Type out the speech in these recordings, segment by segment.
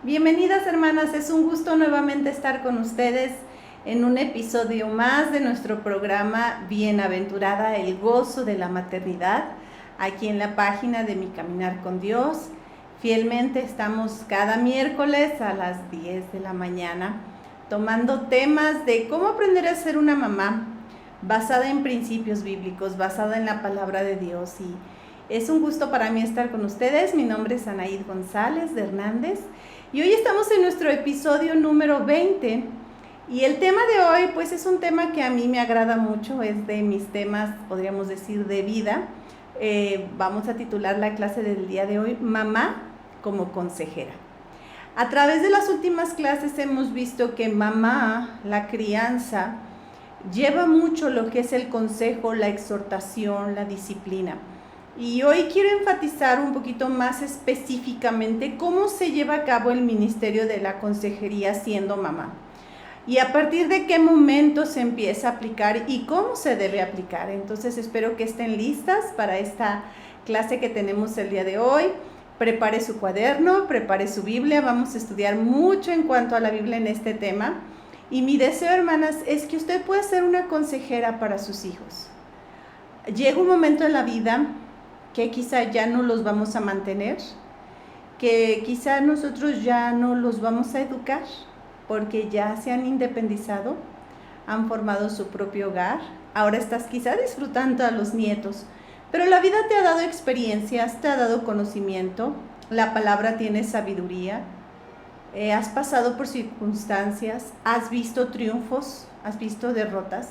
Bienvenidas hermanas, es un gusto nuevamente estar con ustedes en un episodio más de nuestro programa Bienaventurada, el gozo de la maternidad, aquí en la página de Mi Caminar con Dios. Fielmente estamos cada miércoles a las 10 de la mañana tomando temas de cómo aprender a ser una mamá basada en principios bíblicos, basada en la palabra de Dios. Y es un gusto para mí estar con ustedes. Mi nombre es Anaíd González de Hernández y hoy estamos en nuestro episodio número 20 y el tema de hoy pues es un tema que a mí me agrada mucho, es de mis temas, podríamos decir, de vida. Vamos a titular la clase del día de hoy, Mamá como consejera. A través de las últimas clases hemos visto que mamá, la crianza, lleva mucho lo que es el consejo, la exhortación, la disciplina. Y hoy quiero enfatizar un poquito más específicamente cómo se lleva a cabo el ministerio de la consejería siendo mamá. Y a partir de qué momento se empieza a aplicar y cómo se debe aplicar. Entonces espero que estén listas para esta clase que tenemos el día de hoy. Prepare su cuaderno, prepare su Biblia. Vamos a estudiar mucho en cuanto a la Biblia en este tema. Y mi deseo, hermanas, es que usted pueda ser una consejera para sus hijos. Llega un momento en la vida que quizá ya no los vamos a mantener, que quizá nosotros ya no los vamos a educar, porque ya se han independizado, han formado su propio hogar, ahora estás quizá disfrutando a los nietos, pero la vida te ha dado experiencias, te ha dado conocimiento, la palabra tiene sabiduría, has pasado por circunstancias, has visto triunfos, has visto derrotas,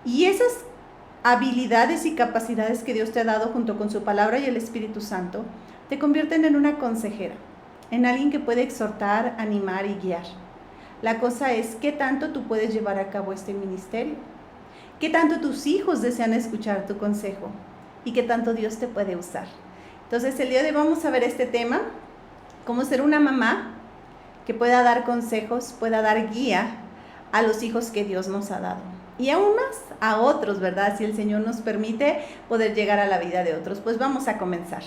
y esas habilidades y capacidades que Dios te ha dado junto con su palabra y el Espíritu Santo te convierten en una consejera, en alguien que puede exhortar, animar y guiar. La cosa es qué tanto tú puedes llevar a cabo este ministerio, qué tanto tus hijos desean escuchar tu consejo y qué tanto Dios te puede usar. Entonces el día de hoy vamos a ver este tema, cómo ser una mamá que pueda dar consejos, pueda dar guía a los hijos que Dios nos ha dado. Y aún más a otros, ¿verdad? Si el Señor nos permite poder llegar a la vida de otros. Pues vamos a comenzar.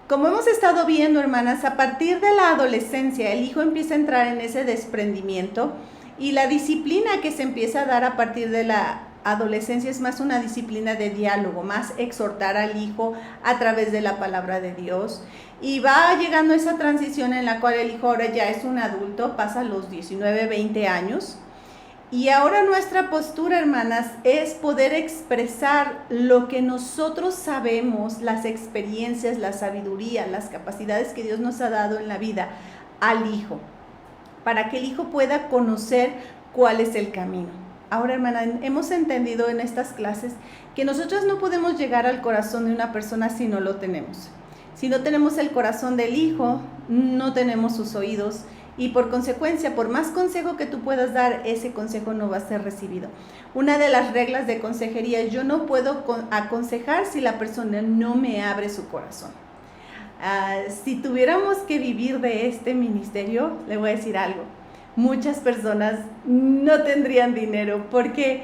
Como hemos estado viendo, hermanas, a partir de la adolescencia, el hijo empieza a entrar en ese desprendimiento y la disciplina que se empieza a dar a partir de la adolescencia es más una disciplina de diálogo, más exhortar al hijo a través de la palabra de Dios. Y va llegando esa transición en la cual el hijo ahora ya es un adulto, pasa los 19, 20 años. Y ahora nuestra postura, hermanas, es poder expresar lo que nosotros sabemos, las experiencias, la sabiduría, las capacidades que Dios nos ha dado en la vida al hijo, para que el hijo pueda conocer cuál es el camino. Ahora, hermana, hemos entendido en estas clases que nosotros no podemos llegar al corazón de una persona si no lo tenemos. Si no tenemos el corazón del hijo, no tenemos sus oídos y por consecuencia, por más consejo que tú puedas dar, ese consejo no va a ser recibido. Una de las reglas de consejería es yo no puedo aconsejar si la persona no me abre su corazón. Si tuviéramos que vivir de este ministerio, le voy a decir algo. Muchas personas no tendrían dinero porque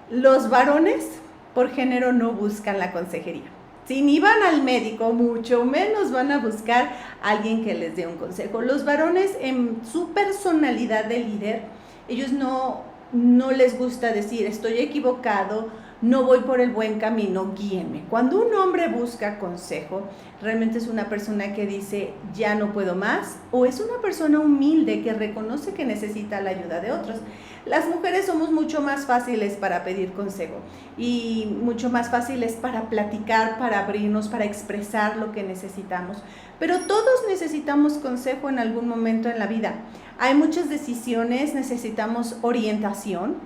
los varones por género no buscan la consejería. Si ni van al médico, mucho menos van a buscar a alguien que les dé un consejo. Los varones en su personalidad de líder, ellos no les gusta decir estoy equivocado, no voy por el buen camino, guíenme. Cuando un hombre busca consejo, realmente es una persona que dice ya no puedo más, o es una persona humilde que reconoce que necesita la ayuda de otros. Las mujeres somos mucho más fáciles para pedir consejo y mucho más fáciles para platicar, para abrirnos, para expresar lo que necesitamos. Pero todos necesitamos consejo en algún momento en la vida. Hay muchas decisiones, necesitamos orientación,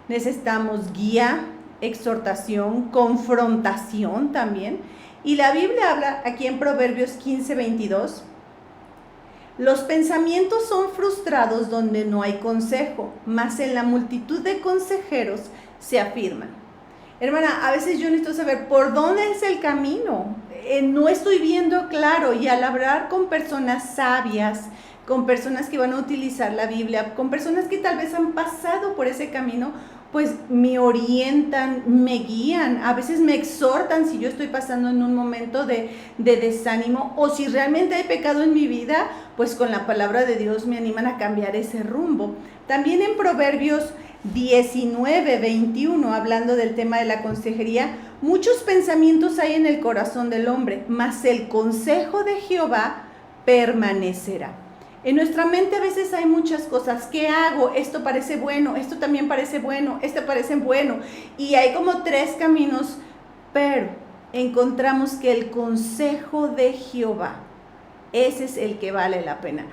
necesitamos guía, exhortación, confrontación también. Y la Biblia habla aquí en Proverbios 15:22. Los pensamientos son frustrados donde no hay consejo, mas en la multitud de consejeros se afirman. Hermana, a veces yo necesito saber por dónde es el camino. No estoy viendo claro, y al hablar con personas sabias, con personas que van a utilizar la Biblia, con personas que tal vez han pasado por ese camino, pues me orientan, me guían, a veces me exhortan si yo estoy pasando en un momento de desánimo, o si realmente hay pecado en mi vida, pues con la palabra de Dios me animan a cambiar ese rumbo. También en Proverbios 19:21, hablando del tema de la consejería, muchos pensamientos hay en el corazón del hombre, mas el consejo de Jehová permanecerá. En nuestra mente a veces hay muchas cosas. ¿Qué hago? Esto parece bueno, esto también parece bueno, este parece bueno. Y hay como 3 caminos, pero encontramos que el consejo de Jehová, ese es el que vale la pena.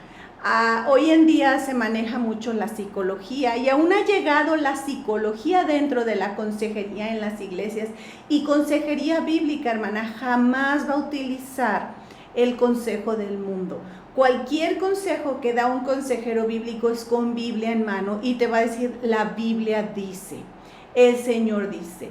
Hoy en día se maneja mucho la psicología y aún ha llegado la psicología dentro de la consejería en las iglesias. Y consejería bíblica, hermana, jamás va a utilizar el consejo del mundo. Cualquier consejo que da un consejero bíblico es con Biblia en mano y te va a decir, la Biblia dice, el Señor dice.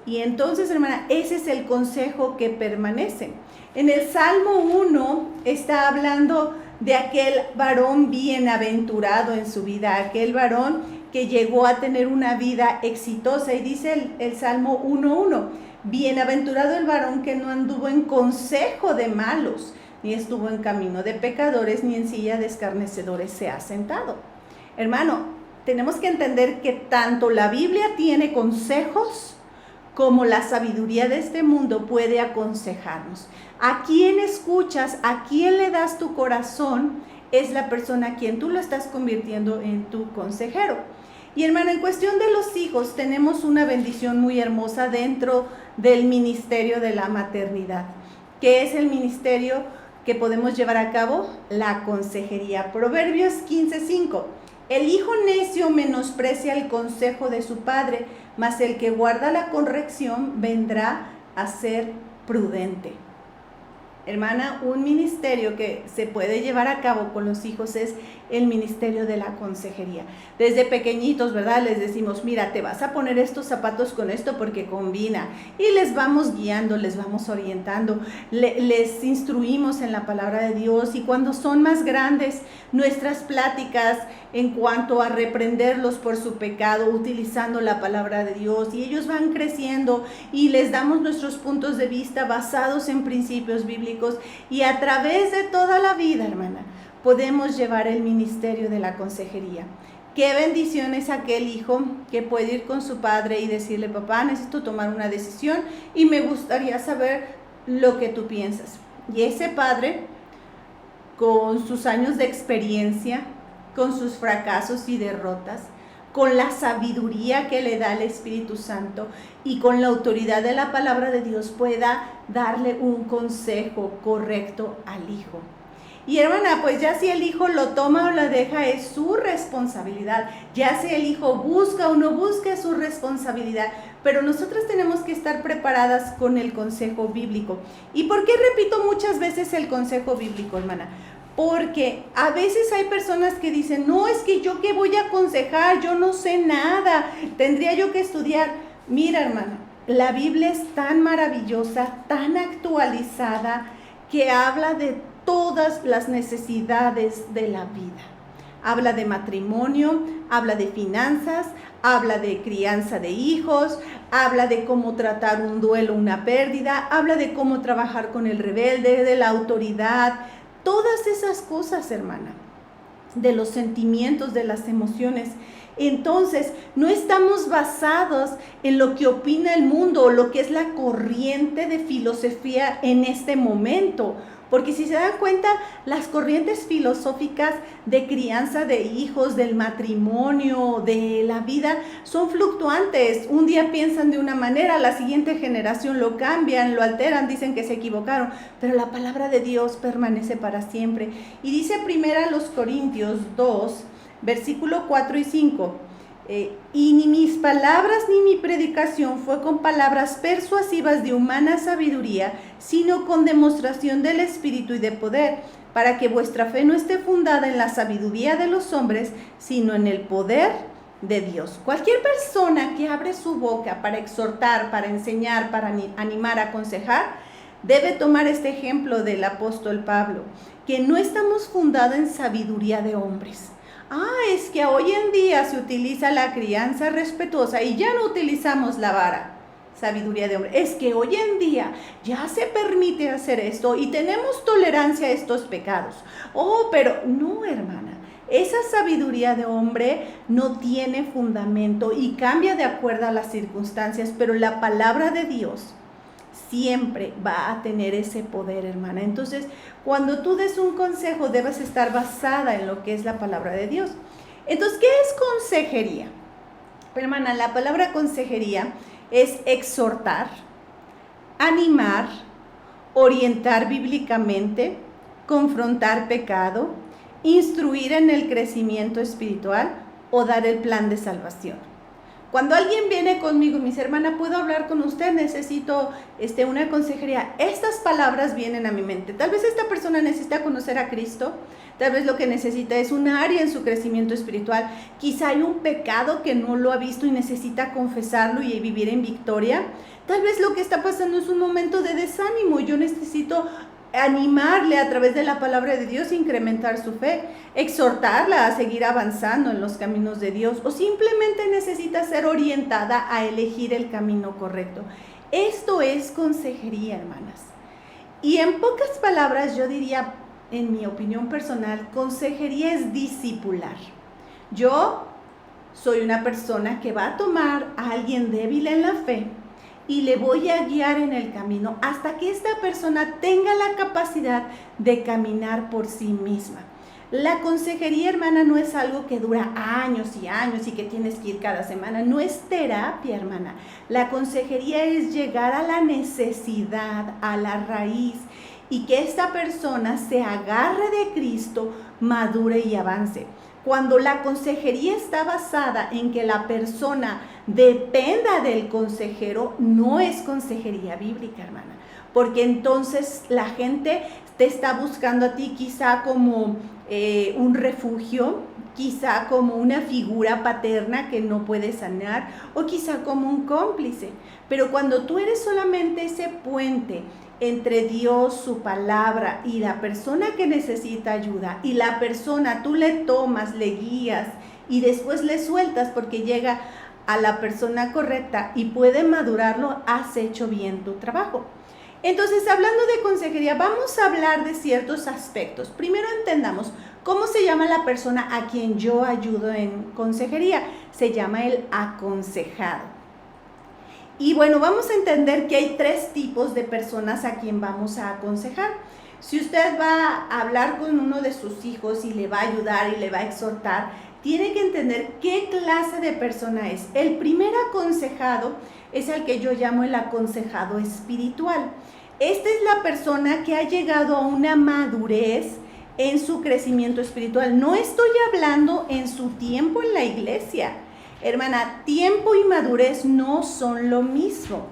Y entonces, hermana, ese es el consejo que permanece. En el Salmo 1 está hablando de aquel varón bienaventurado en su vida, aquel varón que llegó a tener una vida exitosa. Y dice el Salmo 1:1, bienaventurado el varón que no anduvo en consejo de malos, ni estuvo en camino de pecadores, ni en silla de escarnecedores se ha sentado. Hermano, tenemos que entender que tanto la Biblia tiene consejos como la sabiduría de este mundo puede aconsejarnos. A quién escuchas, a quién le das tu corazón, es la persona a quien tú lo estás convirtiendo en tu consejero. Y hermano, en cuestión de los hijos, tenemos una bendición muy hermosa dentro del ministerio de la maternidad. ¿Qué es el ministerio que podemos llevar a cabo? La consejería. Proverbios 15:5. El hijo necio menosprecia el consejo de su padre, mas el que guarda la corrección vendrá a ser prudente. Hermana, un ministerio que se puede llevar a cabo con los hijos es el ministerio de la consejería. Desde pequeñitos, ¿verdad? Les decimos, mira, te vas a poner estos zapatos con esto porque combina. Y les vamos guiando, les vamos orientando, les instruimos en la palabra de Dios. Y cuando son más grandes, nuestras pláticas en cuanto a reprenderlos por su pecado, utilizando la palabra de Dios. Y ellos van creciendo y les damos nuestros puntos de vista basados en principios bíblicos. Y a través de toda la vida, hermana, podemos llevar el ministerio de la consejería. Qué bendición es aquel hijo que puede ir con su padre y decirle, papá, necesito tomar una decisión y me gustaría saber lo que tú piensas. Y ese padre, con sus años de experiencia, con sus fracasos y derrotas, con la sabiduría que le da el Espíritu Santo y con la autoridad de la palabra de Dios, pueda darle un consejo correcto al hijo. Y hermana, pues ya si el hijo lo toma o lo deja es su responsabilidad. Ya si el hijo busca o no busca es su responsabilidad. Pero nosotros tenemos que estar preparadas con el consejo bíblico. ¿Y por qué repito muchas veces el consejo bíblico, hermana? Porque a veces hay personas que dicen, no, es que yo qué voy a aconsejar, yo no sé nada, tendría yo que estudiar. Mira, hermana, la Biblia es tan maravillosa, tan actualizada, que habla de todas las necesidades de la vida. Habla de matrimonio, habla de finanzas, habla de crianza de hijos, habla de cómo tratar un duelo, una pérdida, habla de cómo trabajar con el rebelde, de la autoridad, todas esas cosas, hermana, de los sentimientos, de las emociones. Entonces, no estamos basados en lo que opina el mundo o lo que es la corriente de filosofía en este momento. Porque si se dan cuenta, las corrientes filosóficas de crianza de hijos, del matrimonio, de la vida, son fluctuantes. Un día piensan de una manera, la siguiente generación lo cambian, lo alteran, dicen que se equivocaron. Pero la palabra de Dios permanece para siempre. Y dice 1 Corintios 2, versículo 4 y 5. Y ni mis palabras ni mi predicación fue con palabras persuasivas de humana sabiduría, sino con demostración del Espíritu y de poder, para que vuestra fe no esté fundada en la sabiduría de los hombres, sino en el poder de Dios. Cualquier persona que abre su boca para exhortar, para enseñar, para animar, aconsejar, debe tomar este ejemplo del apóstol Pablo, que no estamos fundados en sabiduría de hombres. Es que hoy en día se utiliza la crianza respetuosa y ya no utilizamos la vara. Sabiduría de hombre. Es que hoy en día ya se permite hacer esto y tenemos tolerancia a estos pecados. Pero no, hermana. Esa sabiduría de hombre no tiene fundamento y cambia de acuerdo a las circunstancias, pero la palabra de Dios siempre va a tener ese poder, hermana. Entonces, cuando tú des un consejo, debes estar basada en lo que es la palabra de Dios. Entonces, ¿qué es consejería? Hermana, la palabra consejería es exhortar, animar, orientar bíblicamente, confrontar pecado, instruir en el crecimiento espiritual o dar el plan de salvación. Cuando alguien viene conmigo y me dice, hermana, ¿puedo hablar con usted? Necesito una consejería. Estas palabras vienen a mi mente. Tal vez esta persona necesita conocer a Cristo. Tal vez lo que necesita es un área en su crecimiento espiritual. Quizá hay un pecado que no lo ha visto y necesita confesarlo y vivir en victoria. Tal vez lo que está pasando es un momento de desánimo. Yo necesito animarle a través de la palabra de Dios, incrementar su fe, exhortarla a seguir avanzando en los caminos de Dios, o simplemente necesita ser orientada a elegir el camino correcto. Esto es consejería, hermanas. Y en pocas palabras yo diría, en mi opinión personal, consejería es discipular. Yo soy una persona que va a tomar a alguien débil en la fe y le voy a guiar en el camino hasta que esta persona tenga la capacidad de caminar por sí misma. La consejería, hermana, no es algo que dura años y años y que tienes que ir cada semana. No es terapia, hermana. La consejería es llegar a la necesidad, a la raíz, y que esta persona se agarre de Cristo, madure y avance. Cuando la consejería está basada en que la persona dependa del consejero, no es consejería bíblica, hermana, porque entonces la gente te está buscando a ti quizá como un refugio, quizá como una figura paterna que no puede sanar, o quizá como un cómplice. Pero cuando tú eres solamente ese puente entre Dios, su palabra y la persona que necesita ayuda, y la persona tú le tomas, le guías y después le sueltas porque llega a la persona correcta y puede madurarlo, has hecho bien tu trabajo. Entonces, hablando de consejería, vamos a hablar de ciertos aspectos. Primero entendamos cómo se llama la persona a quien yo ayudo en consejería. Se llama el aconsejado. Y bueno, vamos a entender que hay 3 tipos de personas a quien vamos a aconsejar. Si usted va a hablar con uno de sus hijos y le va a ayudar y le va a exhortar, tiene que entender qué clase de persona es. El primer aconsejado es el que yo llamo el aconsejado espiritual. Esta es la persona que ha llegado a una madurez en su crecimiento espiritual. No estoy hablando en su tiempo en la iglesia. Hermana, tiempo y madurez no son lo mismo.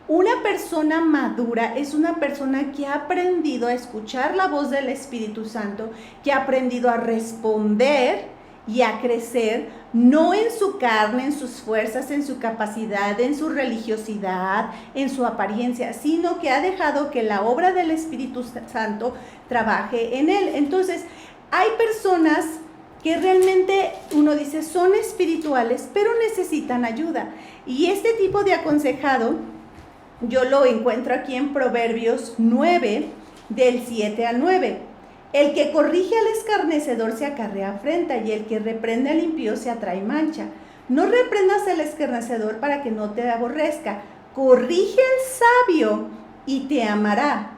Una persona madura es una persona que ha aprendido a escuchar la voz del Espíritu Santo, que ha aprendido a responder y a crecer, no en su carne, en sus fuerzas, en su capacidad, en su religiosidad, en su apariencia, sino que ha dejado que la obra del Espíritu Santo trabaje en él. Entonces, hay personas que realmente uno dice son espirituales, pero necesitan ayuda. Y este tipo de aconsejado yo lo encuentro aquí en Proverbios 9, del 7 al 9. El que corrige al escarnecedor se acarrea afrenta, y el que reprende al impío se atrae mancha. No reprendas al escarnecedor para que no te aborrezca. Corrige al sabio y te amará.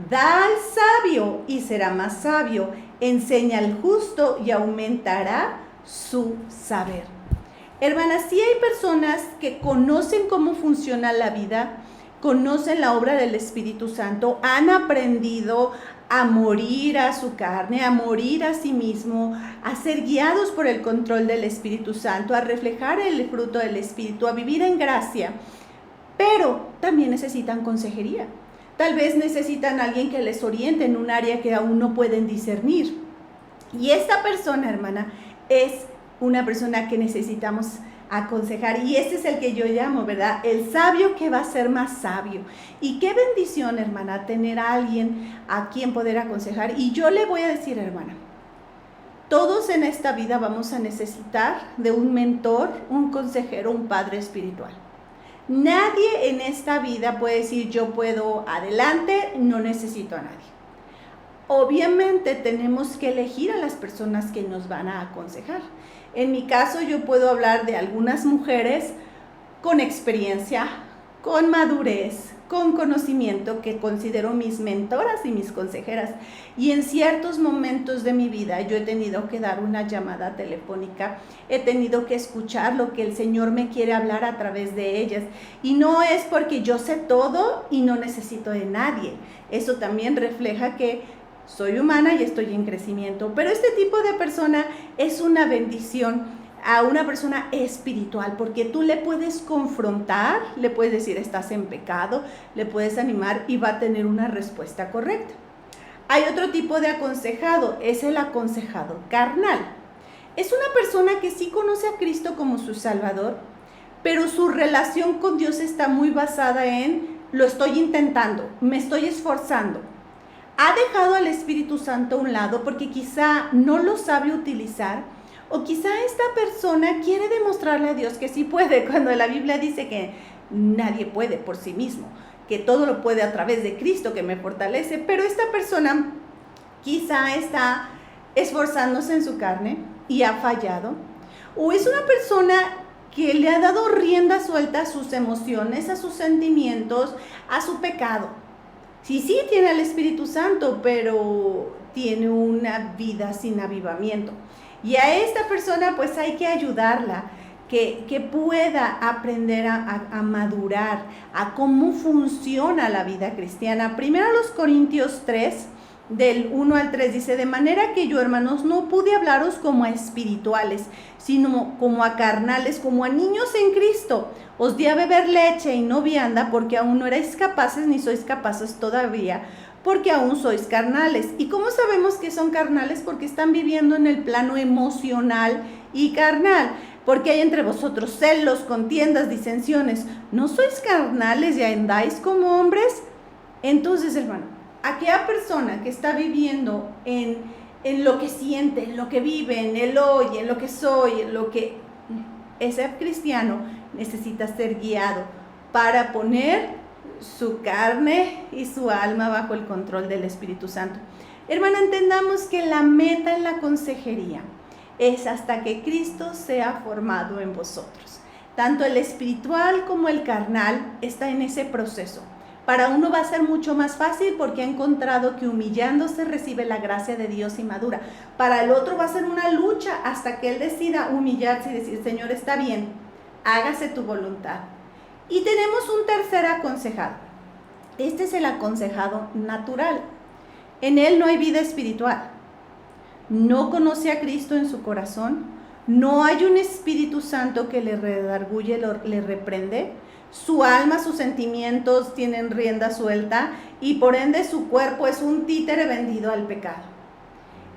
Da al sabio y será más sabio. Enseña al justo y aumentará su saber. Hermanas, sí hay personas que conocen cómo funciona la vida, conocen la obra del Espíritu Santo, han aprendido a morir a su carne, a morir a sí mismo, a ser guiados por el control del Espíritu Santo, a reflejar el fruto del Espíritu, a vivir en gracia, pero también necesitan consejería. Tal vez necesitan a alguien que les oriente en un área que aún no pueden discernir. Y esta persona, hermana, es una persona que necesitamos aconsejar. Y este es el que yo llamo, ¿verdad? El sabio que va a ser más sabio. Y qué bendición, hermana, tener a alguien a quien poder aconsejar. Y yo le voy a decir, hermana, Todos en esta vida vamos a necesitar de un mentor, un consejero, un padre espiritual. Nadie en esta vida puede decir yo puedo adelante, no necesito a nadie. Obviamente tenemos que elegir a las personas que nos van a aconsejar. En mi caso yo puedo hablar de algunas mujeres con experiencia, con madurez, con conocimiento, que considero mis mentoras y mis consejeras. Y en ciertos momentos de mi vida yo he tenido que dar una llamada telefónica, he tenido que escuchar lo que el Señor me quiere hablar a través de ellas. Y no es porque yo sé todo y no necesito de nadie. Eso también refleja que soy humana y estoy en crecimiento. Pero este tipo de persona es una bendición a una persona espiritual, porque tú le puedes confrontar, le puedes decir estás en pecado, le puedes animar y va a tener una respuesta correcta. Hay otro tipo de aconsejado, es el aconsejado carnal. Es una persona que sí conoce a Cristo como su Salvador, pero su relación con Dios está muy basada en lo estoy intentando, me estoy esforzando. Ha dejado al Espíritu Santo a un lado porque quizá no lo sabe utilizar, o quizá esta persona quiere demostrarle a Dios que sí puede, cuando la Biblia dice que nadie puede por sí mismo, que todo lo puede a través de Cristo que me fortalece. Pero esta persona quizá está esforzándose en su carne y ha fallado, o es una persona que le ha dado rienda suelta a sus emociones, a sus sentimientos, a su pecado. Sí, tiene el Espíritu Santo, pero tiene una vida sin avivamiento. Y a esta persona pues hay que ayudarla, que pueda aprender a madurar, a cómo funciona la vida cristiana. Primero Corintios 3, del 1 al 3 dice, de manera que yo, hermanos, no pude hablaros como a espirituales, sino como a carnales, como a niños en Cristo. Os di a beber leche y no vianda, porque aún no erais capaces ni sois capaces todavía, porque aún sois carnales. ¿Y cómo sabemos que son carnales? Porque están viviendo en el plano emocional y carnal. Porque hay entre vosotros celos, contiendas, disensiones. ¿No sois carnales y andáis como hombres? Entonces, hermano, aquella persona que está viviendo en lo que siente, en lo que vive, en el hoy, en lo que soy, en lo que... Ese cristiano necesita ser guiado para poner su carne y su alma bajo el control del Espíritu Santo. Hermana, entendamos que la meta en la consejería es hasta que Cristo sea formado en vosotros. Tanto el espiritual como el carnal está en ese proceso. Para uno va a ser mucho más fácil porque ha encontrado que humillándose recibe la gracia de Dios y madura. Para el otro va a ser una lucha hasta que él decida humillarse y decir, Señor, está bien, hágase tu voluntad. Y tenemos un tercer aconsejado. Este es el aconsejado natural. En él no hay vida espiritual. No conoce a Cristo en su corazón. No hay un Espíritu Santo que le redarguye, le reprende. Su alma, sus sentimientos tienen rienda suelta y por ende su cuerpo es un títere vendido al pecado.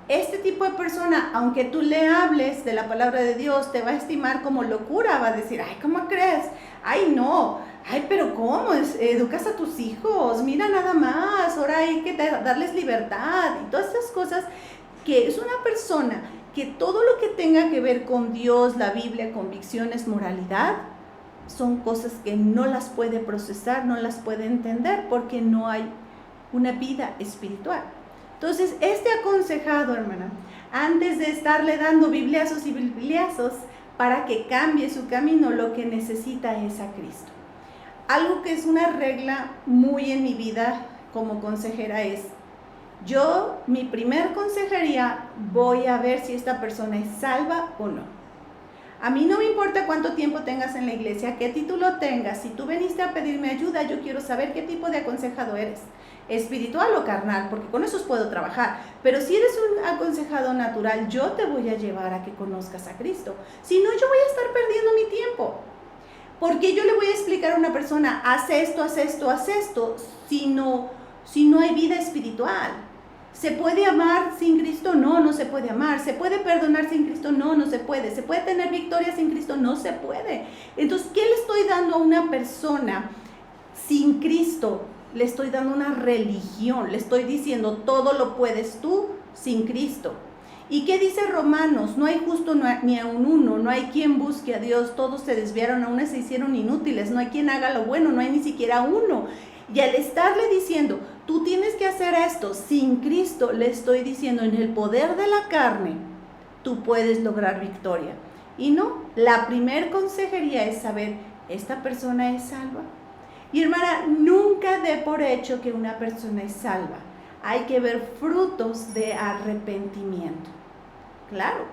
Este tipo de persona, aunque tú le hables de la palabra de Dios, te va a estimar como locura, va a decir, ay, ¿cómo crees? Ay, no, ay, pero ¿cómo? Educas a tus hijos, mira nada más, ahora hay que darles libertad y todas esas cosas, que es una persona que todo lo que tenga que ver con Dios, la Biblia, convicciones, moralidad, son cosas que no las puede procesar, no las puede entender porque no hay una vida espiritual. Entonces, este aconsejado, hermana, antes de estarle dando bibliazos y bibliazos para que cambie su camino, lo que necesita es a Cristo. Algo que es una regla muy en mi vida como consejera es, mi primer consejería, voy a ver si esta persona es salva o no. A mí no me importa cuánto tiempo tengas en la iglesia, qué título tengas. Si tú veniste a pedirme ayuda, yo quiero saber qué tipo de aconsejado eres, espiritual o carnal, porque con esos puedo trabajar. Pero si eres un aconsejado natural, yo te voy a llevar a que conozcas a Cristo. Si no, yo voy a estar perdiendo mi tiempo. Porque yo le voy a explicar a una persona, haz esto, si no hay vida espiritual. ¿Se puede amar sin Cristo? No, no se puede amar. ¿Se puede perdonar sin Cristo? No, no se puede. ¿Se puede tener victoria sin Cristo? No se puede. Entonces, ¿qué le estoy dando a una persona sin Cristo? Le estoy dando una religión. Le estoy diciendo, todo lo puedes tú sin Cristo. ¿Y qué dice Romanos? No hay justo ni a un uno, no hay quien busque a Dios, todos se desviaron, aún se hicieron inútiles, no hay quien haga lo bueno, no hay ni siquiera uno. Y al estarle diciendo, tú tienes que hacer esto, sin Cristo, le estoy diciendo, en el poder de la carne, tú puedes lograr victoria. Y no, la primer consejería es saber, ¿esta persona es salva? Y hermana, nunca dé por hecho que una persona es salva. Hay que ver frutos de arrepentimiento. Claro,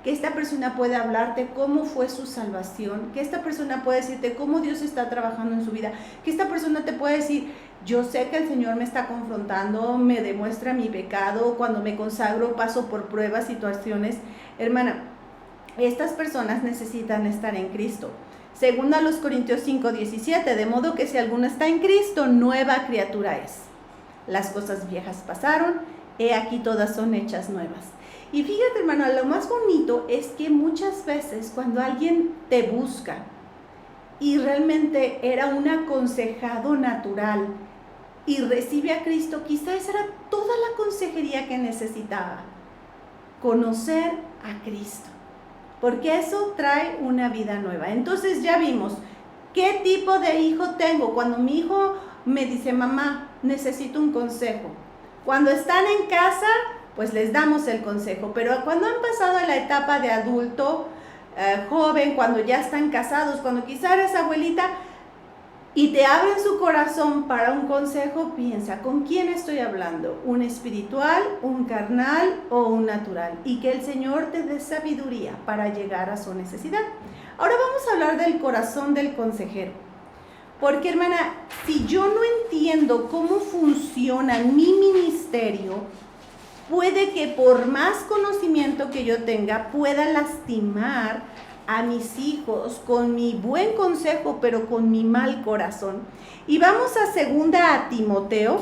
que esta persona puede hablarte cómo fue su salvación, que esta persona puede decirte cómo Dios está trabajando en su vida, que esta persona te puede decir, yo sé que el Señor me está confrontando, me demuestra mi pecado, cuando me consagro paso por pruebas, situaciones. Hermana, estas personas necesitan estar en Cristo. Según a los Corintios 5:17, de modo que si alguno está en Cristo, nueva criatura es. Las cosas viejas pasaron, he aquí todas son hechas nuevas. Y fíjate, hermano, lo más bonito es que muchas veces cuando alguien te busca y realmente era un aconsejado natural y recibe a Cristo, quizá esa era toda la consejería que necesitaba, conocer a Cristo, porque eso trae una vida nueva. Entonces ya vimos qué tipo de hijo tengo. Cuando mi hijo me dice, mamá, necesito un consejo. Cuando están en casa, pues les damos el consejo, pero cuando han pasado a la etapa de adulto, joven, cuando ya están casados, cuando quizá eres abuelita y te abren su corazón para un consejo, piensa, ¿con quién estoy hablando? ¿Un espiritual, un carnal o un natural? Y que el Señor te dé sabiduría para llegar a su necesidad. Ahora vamos a hablar del corazón del consejero. Porque, hermana, si yo no entiendo cómo funciona mi ministerio, puede que por más conocimiento que yo tenga, pueda lastimar a mis hijos con mi buen consejo, pero con mi mal corazón. Y vamos a 2 Timoteo,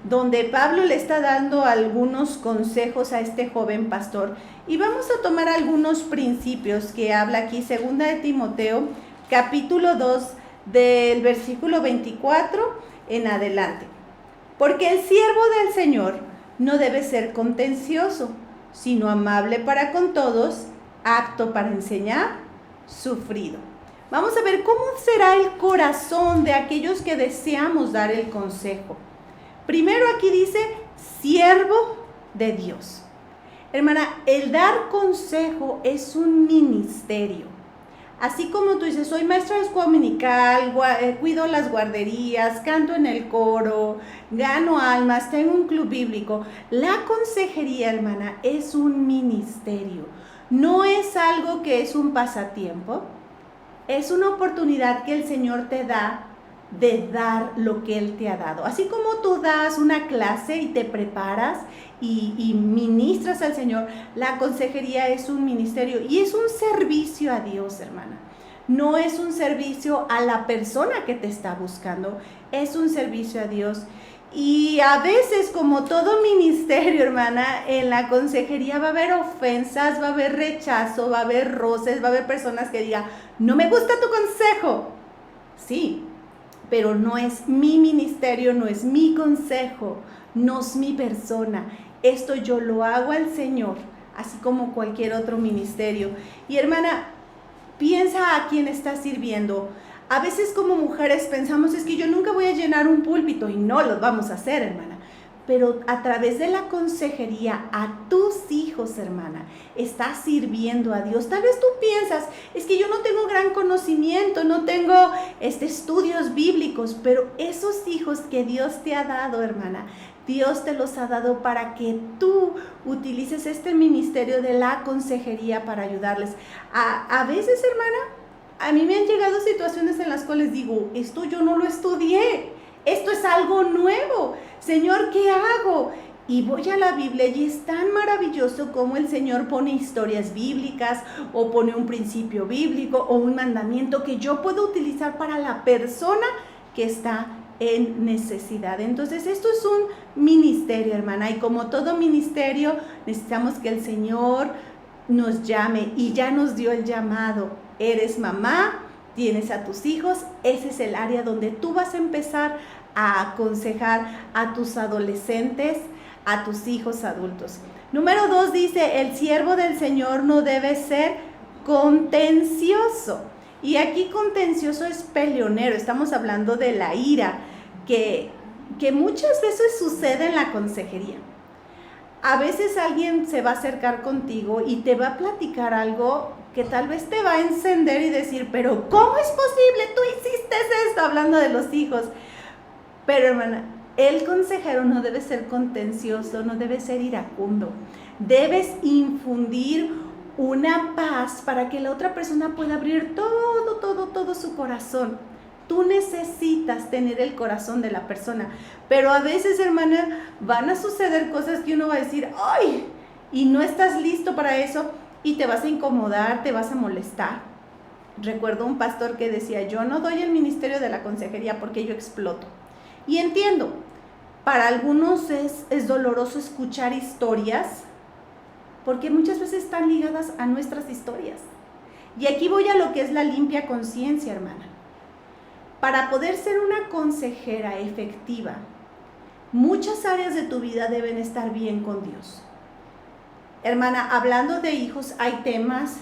donde Pablo le está dando algunos consejos a este joven pastor. Y vamos a tomar algunos principios que habla aquí, 2 Timoteo, capítulo 2, del versículo 24 en adelante. Porque el siervo del Señor no debe ser contencioso, sino amable para con todos, apto para enseñar, sufrido. Vamos a ver cómo será el corazón de aquellos que deseamos dar el consejo. Primero aquí dice, siervo de Dios. Hermana, el dar consejo es un ministerio. Así como tú dices, soy maestra de escuela dominical, cuido las guarderías, canto en el coro, gano almas, tengo un club bíblico. La consejería, hermana, es un ministerio. No es algo que es un pasatiempo. Es una oportunidad que el Señor te da de dar lo que Él te ha dado. Así como tú das una clase y te preparas y ministras al Señor, la consejería es un ministerio y es un servicio a Dios, hermana. No es un servicio a la persona que te está buscando, es un servicio a Dios. Y a veces, como todo ministerio, hermana, en la consejería va a haber ofensas, va a haber rechazo, va a haber roces, va a haber personas que digan, no me gusta tu consejo. Sí, pero no es mi ministerio, no es mi consejo, no es mi persona. Esto yo lo hago al Señor, así como cualquier otro ministerio. Y hermana, piensa a quién estás sirviendo. A veces como mujeres pensamos, es que yo nunca voy a llenar un púlpito, y no lo vamos a hacer, hermana. Pero a través de la consejería a tus hijos, hermana, estás sirviendo a Dios. Tal vez tú piensas, es que yo no tengo gran conocimiento, no tengo estudios bíblicos, pero esos hijos que Dios te ha dado, hermana, Dios te los ha dado para que tú utilices este ministerio de la consejería para ayudarles. A veces, hermana, a mí me han llegado situaciones en las cuales digo, esto yo no lo estudié, esto es algo nuevo. Señor, ¿qué hago? Y voy a la Biblia y es tan maravilloso como el Señor pone historias bíblicas o pone un principio bíblico o un mandamiento que yo puedo utilizar para la persona que está en necesidad. Entonces, esto es un ministerio, hermana, y como todo ministerio, necesitamos que el Señor nos llame y ya nos dio el llamado. Eres mamá, tienes a tus hijos, ese es el área donde tú vas a empezar a aconsejar a tus adolescentes, a tus hijos adultos. Número 2 dice, el siervo del Señor no debe ser contencioso. Y aquí contencioso es peleonero, estamos hablando de la ira, que muchas veces sucede en la consejería. A veces alguien se va a acercar contigo y te va a platicar algo que tal vez te va a encender y decir, pero ¿cómo es posible? Tú hiciste esto, hablando de los hijos. Pero hermana, el consejero no debe ser contencioso, no debe ser iracundo. Debes infundir una paz para que la otra persona pueda abrir todo su corazón. Tú necesitas tener el corazón de la persona. Pero a veces, hermana, van a suceder cosas que uno va a decir, ¡ay! Y no estás listo para eso y te vas a incomodar, te vas a molestar. Recuerdo un pastor que decía, yo no doy el ministerio de la consejería porque yo exploto. Y entiendo, para algunos es doloroso escuchar historias, porque muchas veces están ligadas a nuestras historias. Y aquí voy a lo que es la limpia conciencia, hermana. Para poder ser una consejera efectiva, muchas áreas de tu vida deben estar bien con Dios. Hermana, hablando de hijos, hay temas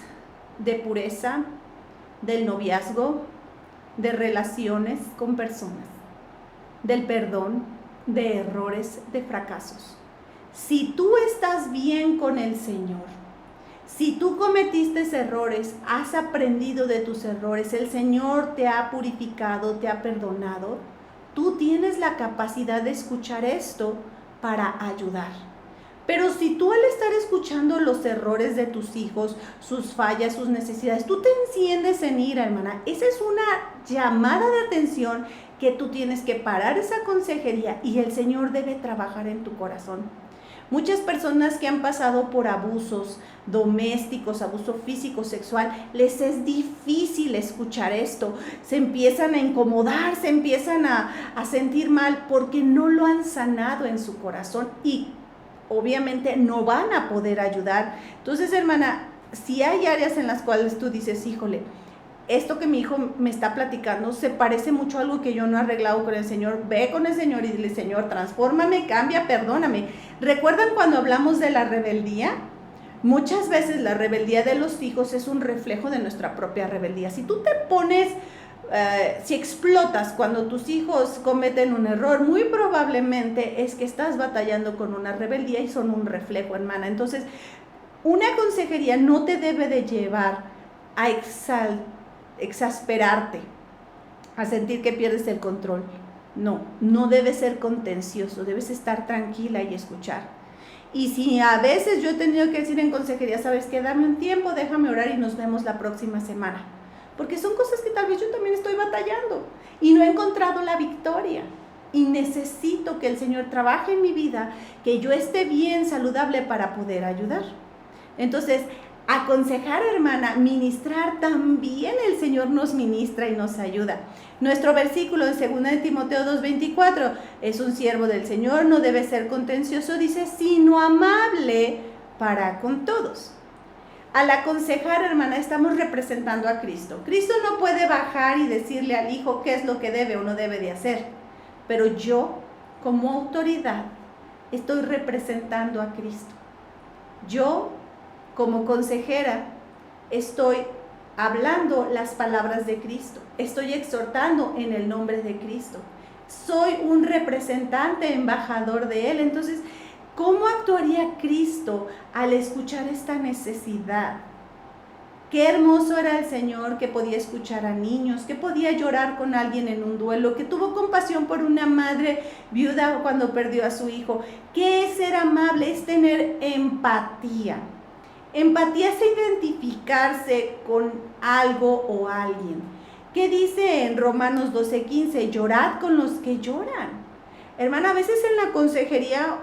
de pureza, del noviazgo, de relaciones con personas, del perdón, de errores, de fracasos. Si tú estás bien con el Señor, si tú cometiste errores, has aprendido de tus errores, el Señor te ha purificado, te ha perdonado, tú tienes la capacidad de escuchar esto para ayudar. Pero si tú al estar escuchando los errores de tus hijos, sus fallas, sus necesidades, tú te enciendes en ira, hermana, esa es una llamada de atención que tú tienes que parar esa consejería y el Señor debe trabajar en tu corazón. Muchas personas que han pasado por abusos domésticos, abuso físico, sexual, les es difícil escuchar esto. Se empiezan a incomodar, se empiezan a sentir mal porque no lo han sanado en su corazón y obviamente no van a poder ayudar. Entonces, hermana, si hay áreas en las cuales tú dices, híjole, esto que mi hijo me está platicando se parece mucho a algo que yo no he arreglado con el Señor, ve con el Señor y dile, Señor, transfórmame, cambia, perdóname. ¿Recuerdan cuando hablamos de la rebeldía? Muchas veces la rebeldía de los hijos es un reflejo de nuestra propia rebeldía. Si tú te pones, si explotas cuando tus hijos cometen un error, muy probablemente es que estás batallando con una rebeldía y son un reflejo, hermana. Entonces, una consejería no te debe de llevar a exasperarte, a sentir que pierdes el control. No debes ser contencioso, debes estar tranquila y escuchar. Y si a veces yo he tenido que decir en consejería, ¿sabes qué? Dame un tiempo, déjame orar y nos vemos la próxima semana. Porque son cosas que tal vez yo también estoy batallando y no he encontrado la victoria. Y necesito que el Señor trabaje en mi vida, que yo esté bien, saludable para poder ayudar. Entonces, aconsejar, hermana, ministrar, también el Señor nos ministra y nos ayuda. Nuestro versículo en 2 Timoteo 2:24, es un siervo del Señor, no debe ser contencioso, dice, sino amable para con todos. Al aconsejar, hermana, estamos representando a Cristo. Cristo no puede bajar y decirle al hijo qué es lo que debe o no debe de hacer, pero yo, como autoridad, estoy representando a Cristo. Yo, como consejera, estoy hablando las palabras de Cristo, estoy exhortando en el nombre de Cristo, soy un representante, embajador de Él. Entonces, ¿cómo actuaría Cristo al escuchar esta necesidad? Qué hermoso era el Señor, que podía escuchar a niños, que podía llorar con alguien en un duelo, que tuvo compasión por una madre viuda cuando perdió a su hijo. ¿Qué es ser amable? Es tener empatía. Empatía es identificarse con algo o alguien. ¿Qué dice en Romanos 12:15? Llorad con los que lloran. Hermana, a veces en la consejería,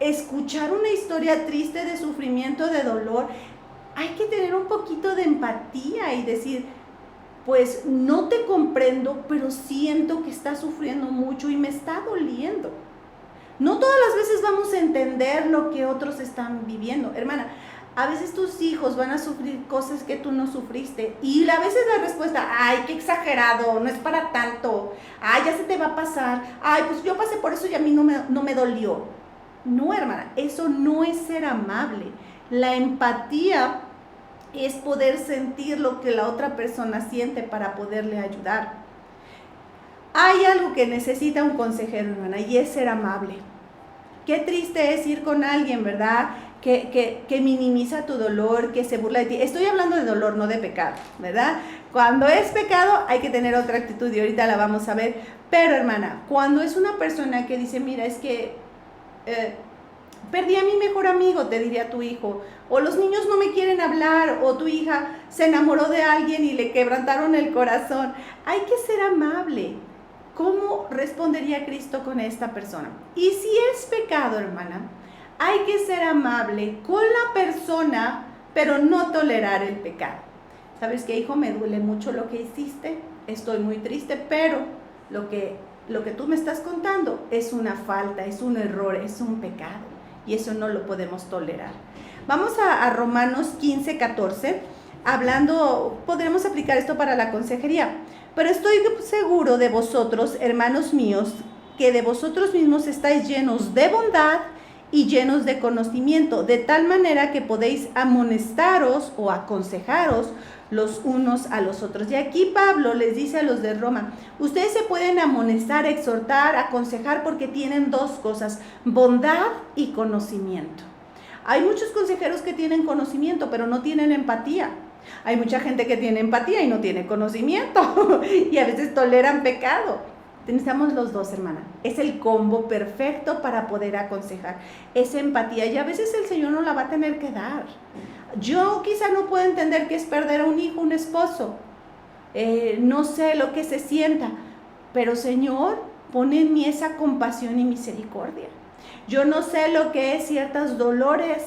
escuchar una historia triste de sufrimiento, de dolor, hay que tener un poquito de empatía y decir, pues no te comprendo, pero siento que estás sufriendo mucho y me está doliendo. No todas las veces vamos a entender lo que otros están viviendo. Hermana, a veces tus hijos van a sufrir cosas que tú no sufriste y a veces la respuesta, ay, qué exagerado, no es para tanto, ay, ya se te va a pasar, ay, pues yo pasé por eso y a mí no me dolió. No, hermana, eso no es ser amable. La empatía es poder sentir lo que la otra persona siente para poderle ayudar. Hay algo que necesita un consejero, hermana, y es ser amable. Qué triste es ir con alguien, ¿verdad?, que minimiza tu dolor, que se burla de ti. Estoy hablando de dolor, no de pecado, ¿verdad? Cuando es pecado hay que tener otra actitud y ahorita la vamos a ver. Pero, hermana, cuando es una persona que dice, mira, es que perdí a mi mejor amigo, te diría tu hijo, o los niños no me quieren hablar, o tu hija se enamoró de alguien y le quebrantaron el corazón. Hay que ser amable. ¿Cómo respondería Cristo con esta persona? Y si es pecado, hermana, hay que ser amable con la persona, pero no tolerar el pecado. ¿Sabes qué, hijo? Me duele mucho lo que hiciste, estoy muy triste, pero lo que tú me estás contando es una falta, es un error, es un pecado, y eso no lo podemos tolerar. Vamos a Romanos 15, 14, hablando, podremos aplicar esto para la consejería. Pero estoy seguro de vosotros, hermanos míos, que de vosotros mismos estáis llenos de bondad y llenos de conocimiento, de tal manera que podéis amonestaros o aconsejaros los unos a los otros. Y aquí Pablo les dice a los de Roma, ustedes se pueden amonestar, exhortar, aconsejar porque tienen dos cosas, bondad y conocimiento. Hay muchos consejeros que tienen conocimiento, pero no tienen empatía. Hay mucha gente que tiene empatía y no tiene conocimiento y a veces toleran pecado. Necesitamos los dos, hermana. Es el combo perfecto para poder aconsejar. Esa empatía, y a veces el Señor no la va a tener que dar. Yo quizá no puedo entender qué es perder a un hijo, un esposo. No sé lo que se sienta, pero Señor, pon en mí esa compasión y misericordia. Yo no sé lo que es ciertos dolores,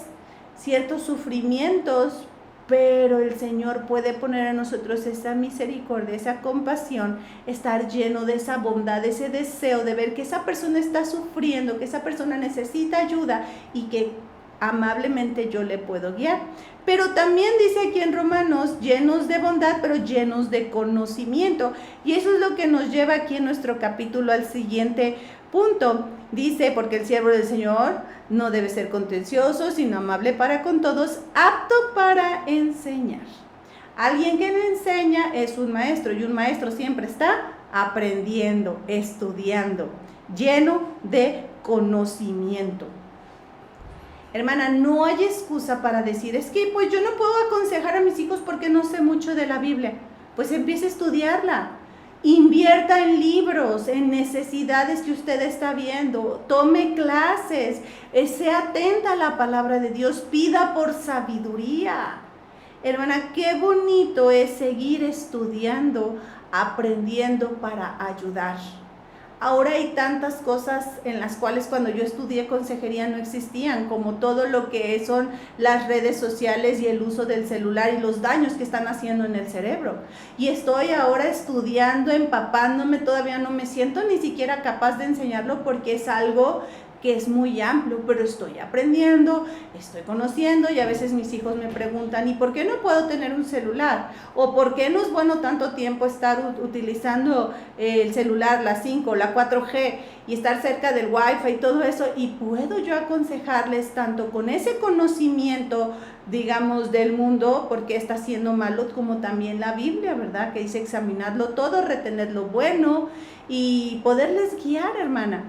ciertos sufrimientos, pero el Señor puede poner en nosotros esa misericordia, esa compasión, estar lleno de esa bondad, ese deseo de ver que esa persona está sufriendo, que esa persona necesita ayuda y que amablemente yo le puedo guiar. Pero también dice aquí en Romanos, llenos de bondad, pero llenos de conocimiento. Y eso es lo que nos lleva aquí en nuestro capítulo al siguiente punto. Dice, porque el siervo del Señor no debe ser contencioso, sino amable para con todos, apto para enseñar. Alguien que le enseña es un maestro, y un maestro siempre está aprendiendo, estudiando, lleno de conocimiento. Hermana, no hay excusa para decir, es que pues yo no puedo aconsejar a mis hijos porque no sé mucho de la Biblia. Pues empiece a estudiarla. Invierta en libros, en necesidades que usted está viendo, tome clases, sea atenta a la palabra de Dios, pida por sabiduría. Hermana, qué bonito es seguir estudiando, aprendiendo para ayudar. Ahora hay tantas cosas en las cuales cuando yo estudié consejería no existían, como todo lo que son las redes sociales y el uso del celular y los daños que están haciendo en el cerebro. Y estoy ahora estudiando, empapándome, todavía no me siento ni siquiera capaz de enseñarlo porque es algo que es muy amplio, pero estoy aprendiendo, estoy conociendo, y a veces mis hijos me preguntan, ¿y por qué no puedo tener un celular? ¿O por qué no es bueno tanto tiempo estar utilizando el celular, la 5, la 4G, y estar cerca del Wi-Fi y todo eso? Y puedo yo aconsejarles tanto con ese conocimiento, digamos, del mundo, porque está haciendo malo, como también la Biblia, ¿verdad? Que dice examinarlo todo, retener lo bueno y poderles guiar, hermana.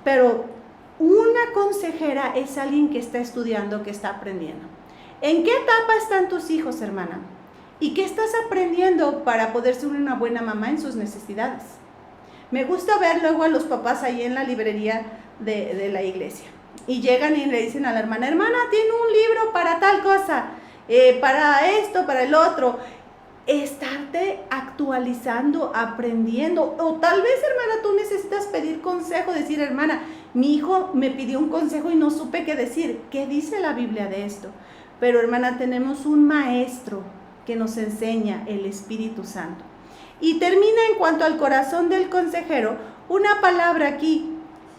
Pero una consejera es alguien que está estudiando, que está aprendiendo. ¿En qué etapa están tus hijos, hermana? ¿Y qué estás aprendiendo para poder ser una buena mamá en sus necesidades? Me gusta ver luego a los papás ahí en la librería de la iglesia. Y llegan y le dicen a la hermana, hermana, tiene un libro para tal cosa, para esto, para el otro. Estarte actualizando, aprendiendo. O tal vez, hermana, tú necesitas pedir consejo, decir, hermana, mi hijo me pidió un consejo y no supe qué decir. ¿Qué dice la Biblia de esto? Pero, hermana, tenemos un maestro que nos enseña, el Espíritu Santo. Y termina en cuanto al corazón del consejero, una palabra aquí,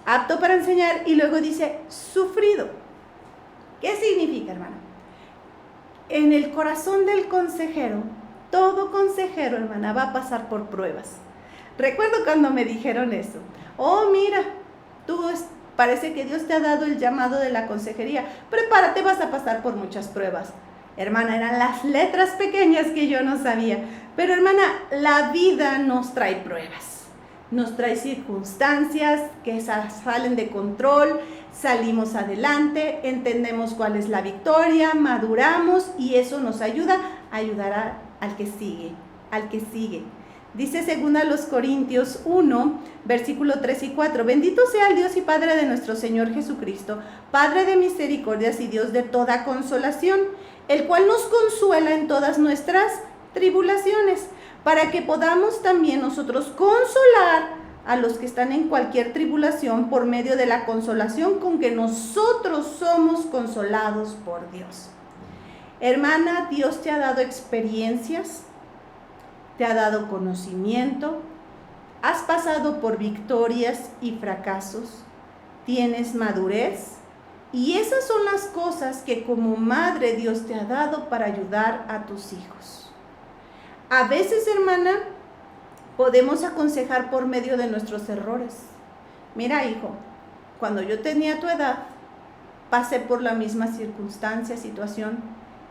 apto para enseñar, y luego dice, sufrido. ¿Qué significa, hermana? En el corazón del consejero, todo consejero, hermana, va a pasar por pruebas. Recuerdo cuando me dijeron eso. Oh, mira, tú parece que Dios te ha dado el llamado de la consejería. Prepárate, vas a pasar por muchas pruebas. Hermana, eran las letras pequeñas que yo no sabía. Pero hermana, la vida nos trae pruebas. Nos trae circunstancias que salen de control, salimos adelante, entendemos cuál es la victoria, maduramos y eso nos ayudará al que sigue. Dice 2 Corintios 1, versículo 3 y 4, bendito sea el Dios y Padre de nuestro Señor Jesucristo, Padre de misericordias y Dios de toda consolación, el cual nos consuela en todas nuestras tribulaciones, para que podamos también nosotros consolar a los que están en cualquier tribulación por medio de la consolación con que nosotros somos consolados por Dios. Hermana, Dios te ha dado experiencias, te ha dado conocimiento, has pasado por victorias y fracasos, tienes madurez y esas son las cosas que como madre Dios te ha dado para ayudar a tus hijos. A veces, hermana, podemos aconsejar por medio de nuestros errores. Mira, hijo, cuando yo tenía tu edad, pasé por la misma circunstancia, situación,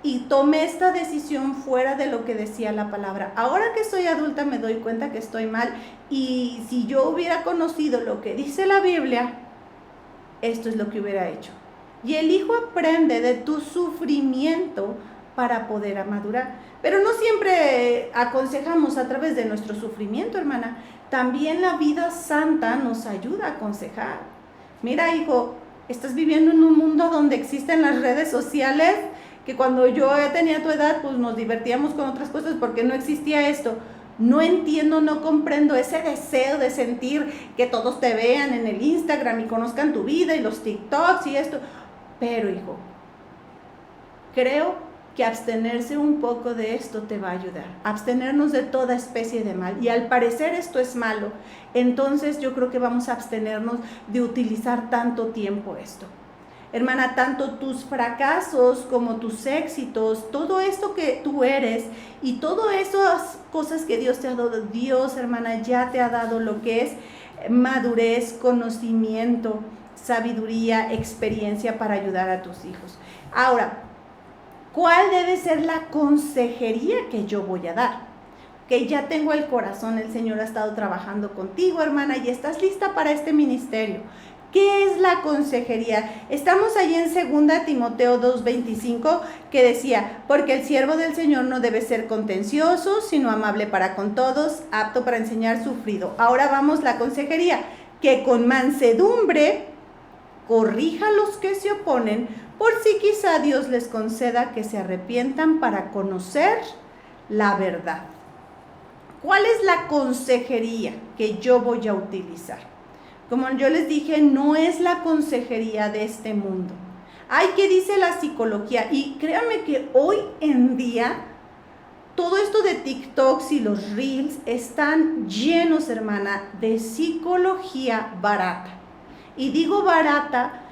y tomé esta decisión fuera de lo que decía la palabra. Ahora que soy adulta me doy cuenta que estoy mal, y si yo hubiera conocido lo que dice la Biblia, esto es lo que hubiera hecho. Y el hijo aprende de tu sufrimiento para poder madurar. Pero no siempre aconsejamos a través de nuestro sufrimiento, hermana. También la vida santa nos ayuda a aconsejar. Mira, hijo, estás viviendo en un mundo donde existen las redes sociales, que cuando yo tenía tu edad, pues nos divertíamos con otras cosas porque no existía esto. No entiendo, no comprendo ese deseo de sentir que todos te vean en el Instagram y conozcan tu vida y los TikToks y esto. Pero, hijo, creo que abstenerse un poco de esto te va a ayudar, abstenernos de toda especie de mal, y al parecer esto es malo, entonces yo creo que vamos a abstenernos de utilizar tanto tiempo esto. Hermana, tanto tus fracasos como tus éxitos, todo esto que tú eres y todas esas cosas que Dios te ha dado, Dios, hermana, ya te ha dado lo que es madurez, conocimiento, sabiduría, experiencia para ayudar a tus hijos. Ahora, ¿cuál debe ser la consejería que yo voy a dar? Que ya tengo el corazón, el Señor ha estado trabajando contigo, hermana, y estás lista para este ministerio. ¿Qué es la consejería? Estamos allí en 2 Timoteo 2:25, que decía, porque el siervo del Señor no debe ser contencioso, sino amable para con todos, apto para enseñar, sufrido. Ahora vamos la consejería, que con mansedumbre corrija a los que se oponen, por si quizá Dios les conceda que se arrepientan para conocer la verdad. ¿Cuál es la consejería que yo voy a utilizar? Como yo les dije, no es la consejería de este mundo. Ay, ¿qué dice la psicología? Y créanme que hoy en día todo esto de TikToks y los Reels están llenos, hermana, de psicología barata. Y digo barata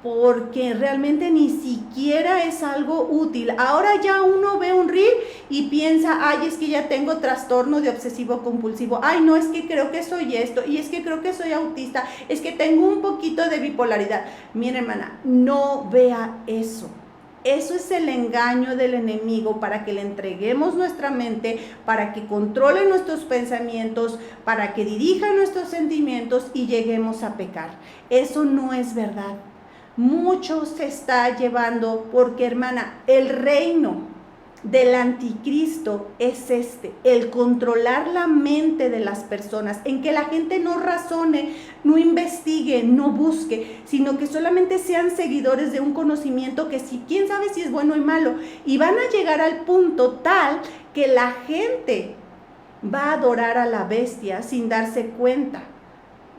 porque realmente ni siquiera es algo útil. Ahora ya uno ve un reel y piensa, ay, es que ya tengo trastorno de obsesivo compulsivo, ay, no, es que creo que soy esto, y es que creo que soy autista, es que tengo un poquito de bipolaridad. Mira, hermana, no vea eso. Eso es el engaño del enemigo para que le entreguemos nuestra mente, para que controle nuestros pensamientos, para que dirija nuestros sentimientos y lleguemos a pecar. Eso no es verdad. Mucho se está llevando porque, hermana, el reino del anticristo es el controlar la mente de las personas, en que la gente no razone, no investigue, no busque, sino que solamente sean seguidores de un conocimiento que quién sabe si es bueno o malo, y van a llegar al punto tal que la gente va a adorar a la bestia sin darse cuenta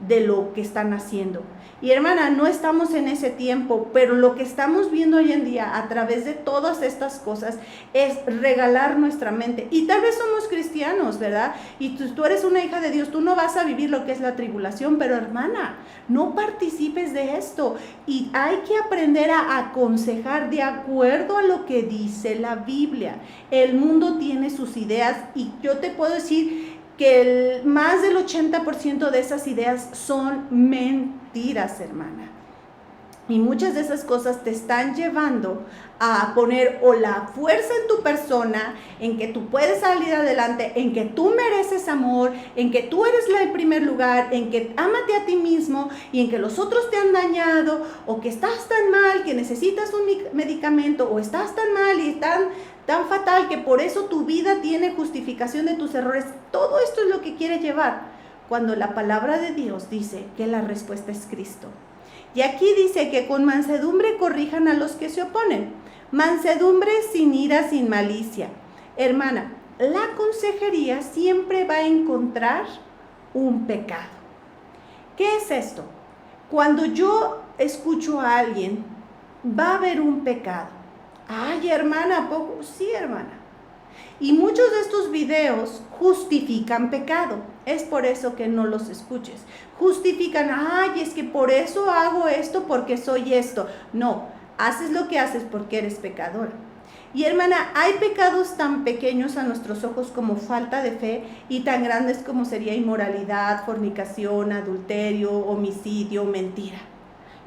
de lo que están haciendo. Y hermana, no estamos en ese tiempo, pero lo que estamos viendo hoy en día a través de todas estas cosas es regalar nuestra mente. Y tal vez somos cristianos, ¿verdad? Y tú eres una hija de Dios, tú no vas a vivir lo que es la tribulación, pero hermana, no participes de esto. Y hay que aprender a aconsejar de acuerdo a lo que dice la Biblia. El mundo tiene sus ideas y yo te puedo decir que más del 80% de esas ideas son mentiras, hermana. Y muchas de esas cosas te están llevando a poner o la fuerza en tu persona, en que tú puedes salir adelante, en que tú mereces amor, en que tú eres el primer lugar, en que ámate a ti mismo y en que los otros te han dañado, o que estás tan mal que necesitas un medicamento, o estás tan mal y tan fatal que por eso tu vida tiene justificación de tus errores. Todo esto es lo que quiere llevar, cuando la palabra de Dios dice que la respuesta es Cristo. Y aquí dice que con mansedumbre corrijan a los que se oponen. Mansedumbre sin ira, sin malicia. Hermana, la consejería siempre va a encontrar un pecado. ¿Qué es esto? Cuando yo escucho a alguien, va a haber un pecado. Ay, hermana, ¿a poco? Sí, hermana. Y muchos de estos videos justifican pecado. Es por eso que no los escuches. Justifican, ay, es que por eso hago esto, porque soy esto. No, haces lo que haces porque eres pecador. Y hermana, hay pecados tan pequeños a nuestros ojos como falta de fe y tan grandes como sería inmoralidad, fornicación, adulterio, homicidio, mentira.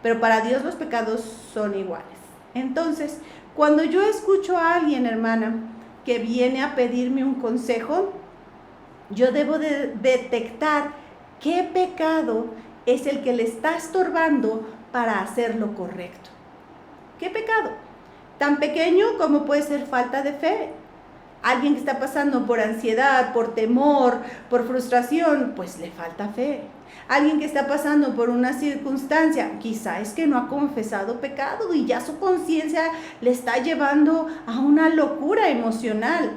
Pero para Dios los pecados son iguales. Entonces, cuando yo escucho a alguien, hermana, que viene a pedirme un consejo, yo debo de detectar qué pecado es el que le está estorbando para hacer lo correcto. ¿Qué pecado? Tan pequeño como puede ser falta de fe. Alguien que está pasando por ansiedad, por temor, por frustración, pues le falta fe. Alguien que está pasando por una circunstancia, quizá es que no ha confesado pecado y ya su conciencia le está llevando a una locura emocional.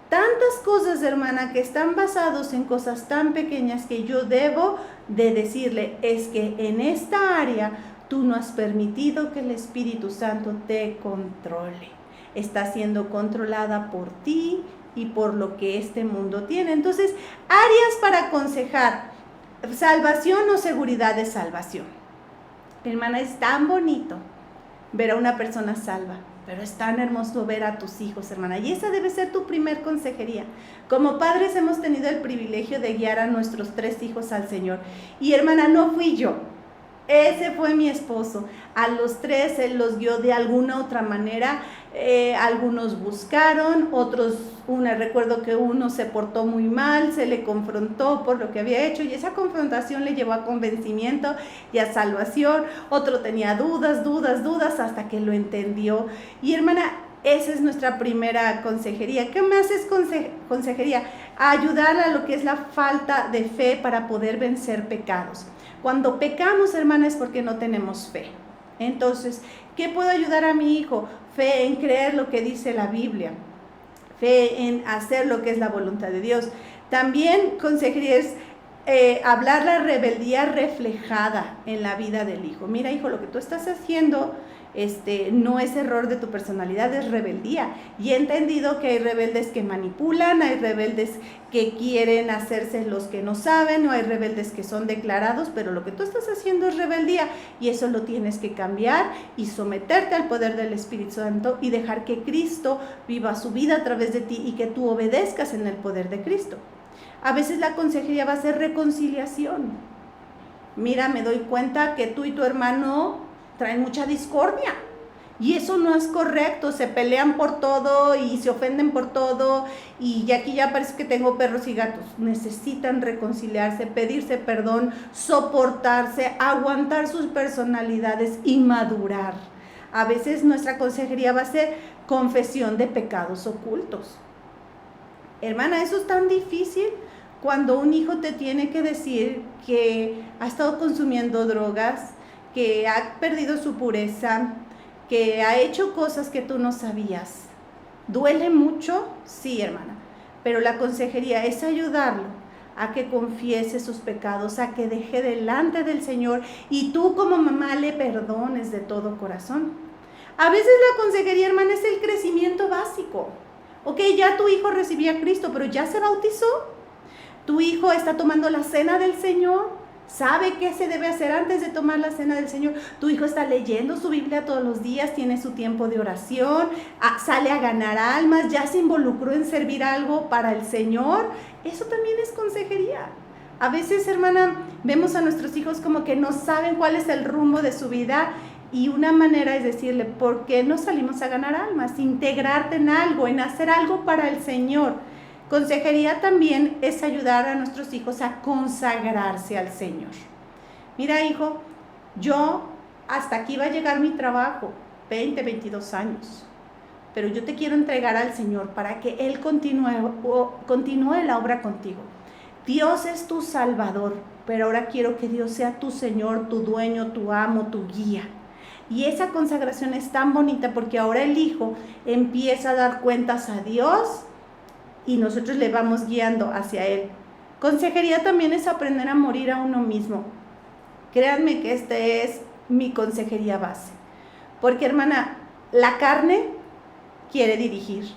Tantas cosas, hermana, que están basados en cosas tan pequeñas que yo debo de decirle, es que en esta área tú no has permitido que el Espíritu Santo te controle. Está siendo controlada por ti y por lo que este mundo tiene. Entonces, áreas para aconsejar, salvación o seguridad de salvación. Hermana, es tan bonito ver a una persona salva, pero es tan hermoso ver a tus hijos, hermana, y esa debe ser tu primer consejería. Como padres hemos tenido el privilegio de guiar a nuestros 3 hijos al Señor, y hermana, no fui yo, ese fue mi esposo. A los 3 él los guió de alguna otra manera. Algunos buscaron, otros, recuerdo que uno se portó muy mal, se le confrontó por lo que había hecho y esa confrontación le llevó a convencimiento y a salvación. Otro tenía dudas hasta que lo entendió. Y hermana, esa es nuestra primera consejería. ¿Qué más es consejería? Ayudar a lo que es la falta de fe para poder vencer pecados. Cuando pecamos, hermana, es porque no tenemos fe. Entonces, ¿qué puedo ayudar a mi hijo? Fe en creer lo que dice la Biblia. Fe en hacer lo que es la voluntad de Dios. También consejería es hablar la rebeldía reflejada en la vida del hijo. Mira, hijo, lo que tú estás haciendo no es error de tu personalidad, es rebeldía. Y he entendido que hay rebeldes que manipulan, hay rebeldes que quieren hacerse los que no saben, o hay rebeldes que son declarados, pero lo que tú estás haciendo es rebeldía y eso lo tienes que cambiar y someterte al poder del Espíritu Santo y dejar que Cristo viva su vida a través de ti y que tú obedezcas en el poder de Cristo. A veces la consejería va a ser reconciliación. Mira, me doy cuenta que tú y tu hermano traen mucha discordia y eso no es correcto, se pelean por todo y se ofenden por todo y aquí ya parece que tengo perros y gatos. Necesitan reconciliarse, pedirse perdón, soportarse, aguantar sus personalidades y madurar. A veces nuestra consejería va a ser confesión de pecados ocultos. Hermana, eso es tan difícil cuando un hijo te tiene que decir que ha estado consumiendo drogas, que ha perdido su pureza, que ha hecho cosas que tú no sabías. ¿Duele mucho? Sí, hermana, pero la consejería es ayudarlo a que confiese sus pecados, a que deje delante del Señor y tú como mamá le perdones de todo corazón. A veces la consejería, hermana, es el crecimiento básico. Ok, ya tu hijo recibía a Cristo, pero ya se bautizó. Tu hijo está tomando la cena del Señor. ¿Sabe qué se debe hacer antes de tomar la cena del Señor? Tu hijo está leyendo su Biblia todos los días, tiene su tiempo de oración, sale a ganar almas, ya se involucró en servir algo para el Señor. Eso también es consejería. A veces, hermana, vemos a nuestros hijos como que no saben cuál es el rumbo de su vida Y una manera es decirle, ¿por qué no salimos a ganar almas? Integrarte en algo, en hacer algo para el Señor. Consejería también es ayudar a nuestros hijos a consagrarse al Señor. Mira, hijo, yo hasta aquí va a llegar mi trabajo, 20, 22 años. Pero yo te quiero entregar al Señor para que Él continúe la obra contigo. Dios es tu Salvador, pero ahora quiero que Dios sea tu Señor, tu dueño, tu amo, tu guía. Y esa consagración es tan bonita porque ahora el hijo empieza a dar cuentas a Dios y nosotros le vamos guiando hacia Él. Consejería también es aprender a morir a uno mismo. Créanme que esta es mi consejería base. Porque, hermana, la carne quiere dirigir.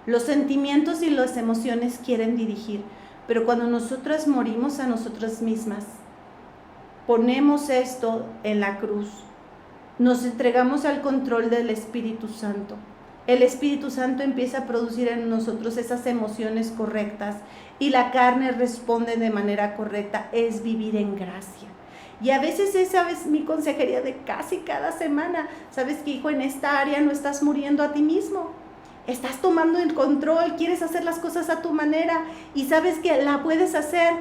Los sentimientos y las emociones quieren dirigir. Pero cuando nosotras morimos a nosotras mismas, ponemos esto en la cruz, nos entregamos al control del Espíritu Santo. El Espíritu Santo empieza a producir en nosotros esas emociones correctas y la carne responde de manera correcta, es vivir en gracia. Y a veces esa es mi consejería de casi cada semana. ¿Sabes qué, hijo? En esta área no estás muriendo a ti mismo. Estás tomando el control, quieres hacer las cosas a tu manera y sabes que la puedes hacer,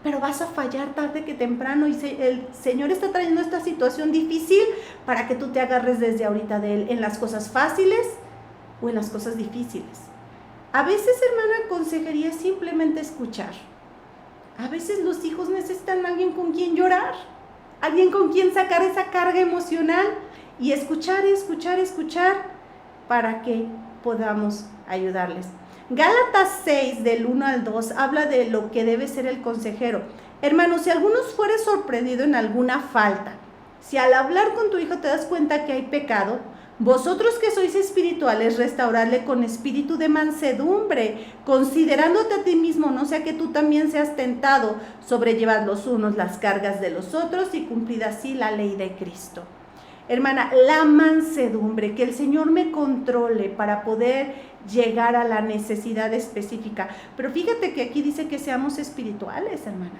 pero vas a fallar tarde que temprano y el Señor está trayendo esta situación difícil para que tú te agarres desde ahorita de Él en las cosas fáciles o en las cosas difíciles. A veces, hermana, consejería es simplemente escuchar. A veces los hijos necesitan a alguien con quien llorar, alguien con quien sacar esa carga emocional y escuchar para que podamos ayudarles. Gálatas 6, del 1 al 2, habla de lo que debe ser el consejero. Hermanos, si algunos fuere sorprendido en alguna falta, si al hablar con tu hijo te das cuenta que hay pecado, vosotros que sois espirituales, restaurarle con espíritu de mansedumbre, considerándote a ti mismo, no sea que tú también seas tentado, sobrellevad los unos las cargas de los otros y cumplid así la ley de Cristo. Hermana, la mansedumbre, que el Señor me controle para poder llegar a la necesidad específica. Pero fíjate que aquí dice que seamos espirituales, hermana.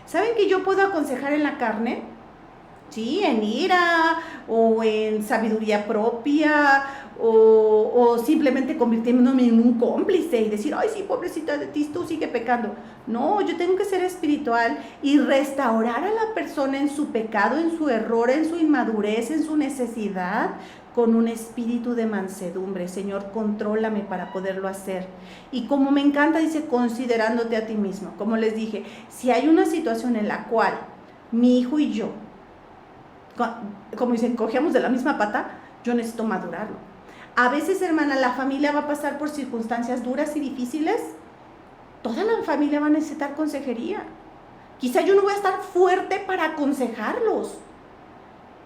¿Saben que yo puedo aconsejar en la carne? Sí, en ira o en sabiduría propia o simplemente convirtiéndome en un cómplice y decir, ay sí, pobrecita de ti, tú sigue pecando. No, yo tengo que ser espiritual y restaurar a la persona en su pecado, en su error, en su inmadurez, en su necesidad, con un espíritu de mansedumbre. Señor, contrólame para poderlo hacer. Y como me encanta, dice, considerándote a ti mismo. Como les dije, si hay una situación en la cual mi hijo y yo, como dicen, cogemos de la misma pata, yo necesito madurarlo. A veces, hermana, la familia va a pasar por circunstancias duras y difíciles. Toda la familia va a necesitar consejería. Quizá yo no voy a estar fuerte para aconsejarlos.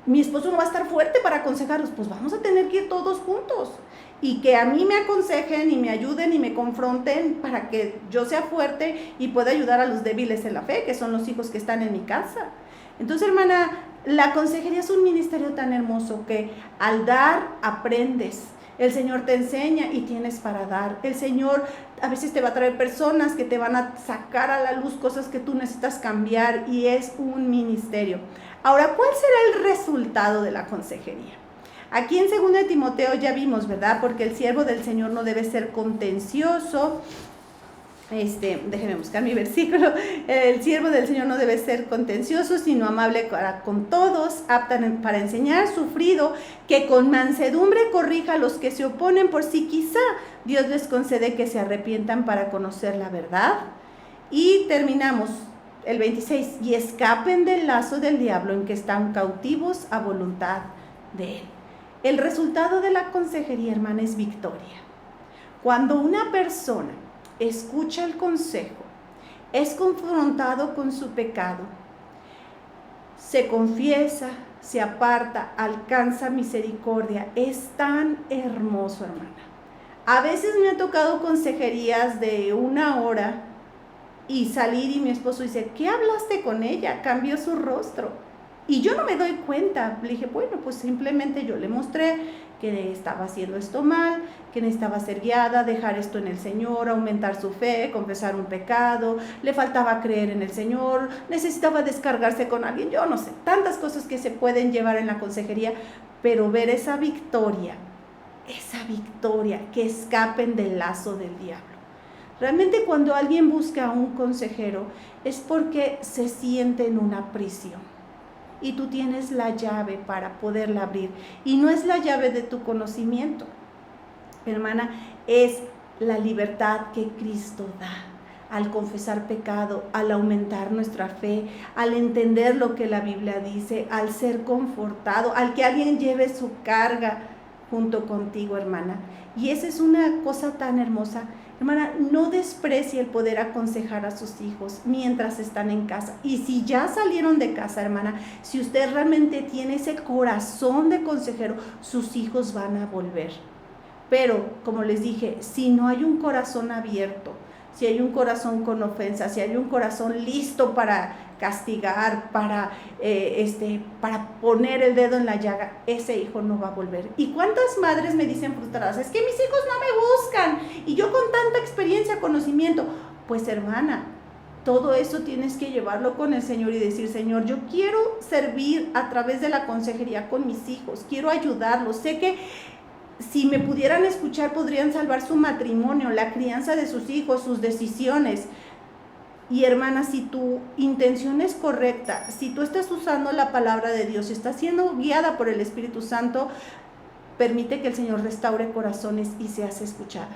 Mi esposo no va a estar fuerte para aconsejarlos. Pues vamos a tener que ir todos juntos. Y que a mí me aconsejen y me ayuden y me confronten para que yo sea fuerte y pueda ayudar a los débiles en la fe, que son los hijos que están en mi casa. Entonces, hermana, la consejería es un ministerio tan hermoso que al dar aprendes. El Señor te enseña y tienes para dar. El Señor a veces te va a traer personas que te van a sacar a la luz cosas que tú necesitas cambiar y es un ministerio. Ahora, ¿cuál será el resultado de la consejería? Aquí en 2 de Timoteo ya vimos, ¿verdad? Porque el siervo del Señor no debe ser contencioso. Déjenme buscar mi versículo. El siervo del Señor no debe ser contencioso, sino amable con todos, apta para enseñar, sufrido, que con mansedumbre corrija a los que se oponen, por si quizá Dios les concede que se arrepientan para conocer la verdad. Y terminamos el 26, y escapen del lazo del diablo en que están cautivos a voluntad de él. El resultado de la consejería, hermana, es victoria. Cuando una persona escucha el consejo, es confrontado con su pecado, se confiesa, se aparta, alcanza misericordia. Es tan hermoso, hermana. A veces me ha tocado consejerías de 1 hora y salir y mi esposo dice, ¿qué hablaste con ella? Cambió su rostro. Y yo no me doy cuenta. Le dije, bueno, pues simplemente yo le mostré que estaba haciendo esto mal, que necesitaba ser guiada, dejar esto en el Señor, aumentar su fe, confesar un pecado, le faltaba creer en el Señor, necesitaba descargarse con alguien, yo no sé, tantas cosas que se pueden llevar en la consejería, pero ver esa victoria, que escapen del lazo del diablo. Realmente cuando alguien busca a un consejero es porque se siente en una prisión y tú tienes la llave para poderla abrir. Y no es la llave de tu conocimiento, hermana, es la libertad que Cristo da al confesar pecado, al aumentar nuestra fe, al entender lo que la Biblia dice, al ser confortado, al que alguien lleve su carga junto contigo, hermana. Y esa es una cosa tan hermosa. Hermana, no desprecie el poder aconsejar a sus hijos mientras están en casa. Y si ya salieron de casa, hermana, si usted realmente tiene ese corazón de consejero, sus hijos van a volver. Pero, como les dije, si no hay un corazón abierto, si hay un corazón con ofensa, si hay un corazón listo para castigar, para poner el dedo en la llaga, ese hijo no va a volver. ¿Y cuántas madres me dicen frustradas? Es que mis hijos no me buscan y yo con tanta experiencia, conocimiento. Pues hermana, todo eso tienes que llevarlo con el Señor y decir, Señor, yo quiero servir a través de la consejería con mis hijos, quiero ayudarlos. Sé que si me pudieran escuchar podrían salvar su matrimonio, la crianza de sus hijos, sus decisiones. Y hermana, si tu intención es correcta, si tú estás usando la palabra de Dios, si estás siendo guiada por el Espíritu Santo, permite que el Señor restaure corazones y seas escuchada.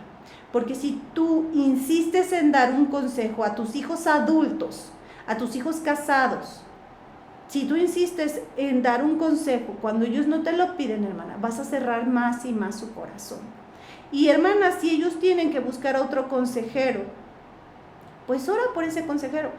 Porque si tú insistes en dar un consejo a tus hijos adultos, a tus hijos casados, si tú insistes en dar un consejo cuando ellos no te lo piden, hermana, vas a cerrar más y más su corazón. Y hermana, si ellos tienen que buscar a otro consejero, pues ora por ese consejero.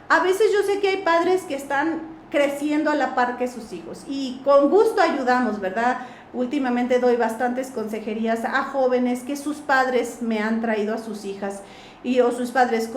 A veces yo sé que hay padres que están creciendo a la par que sus hijos y con gusto ayudamos, ¿verdad? Últimamente doy bastantes consejerías a jóvenes que sus padres me han traído a sus hijas o sus padres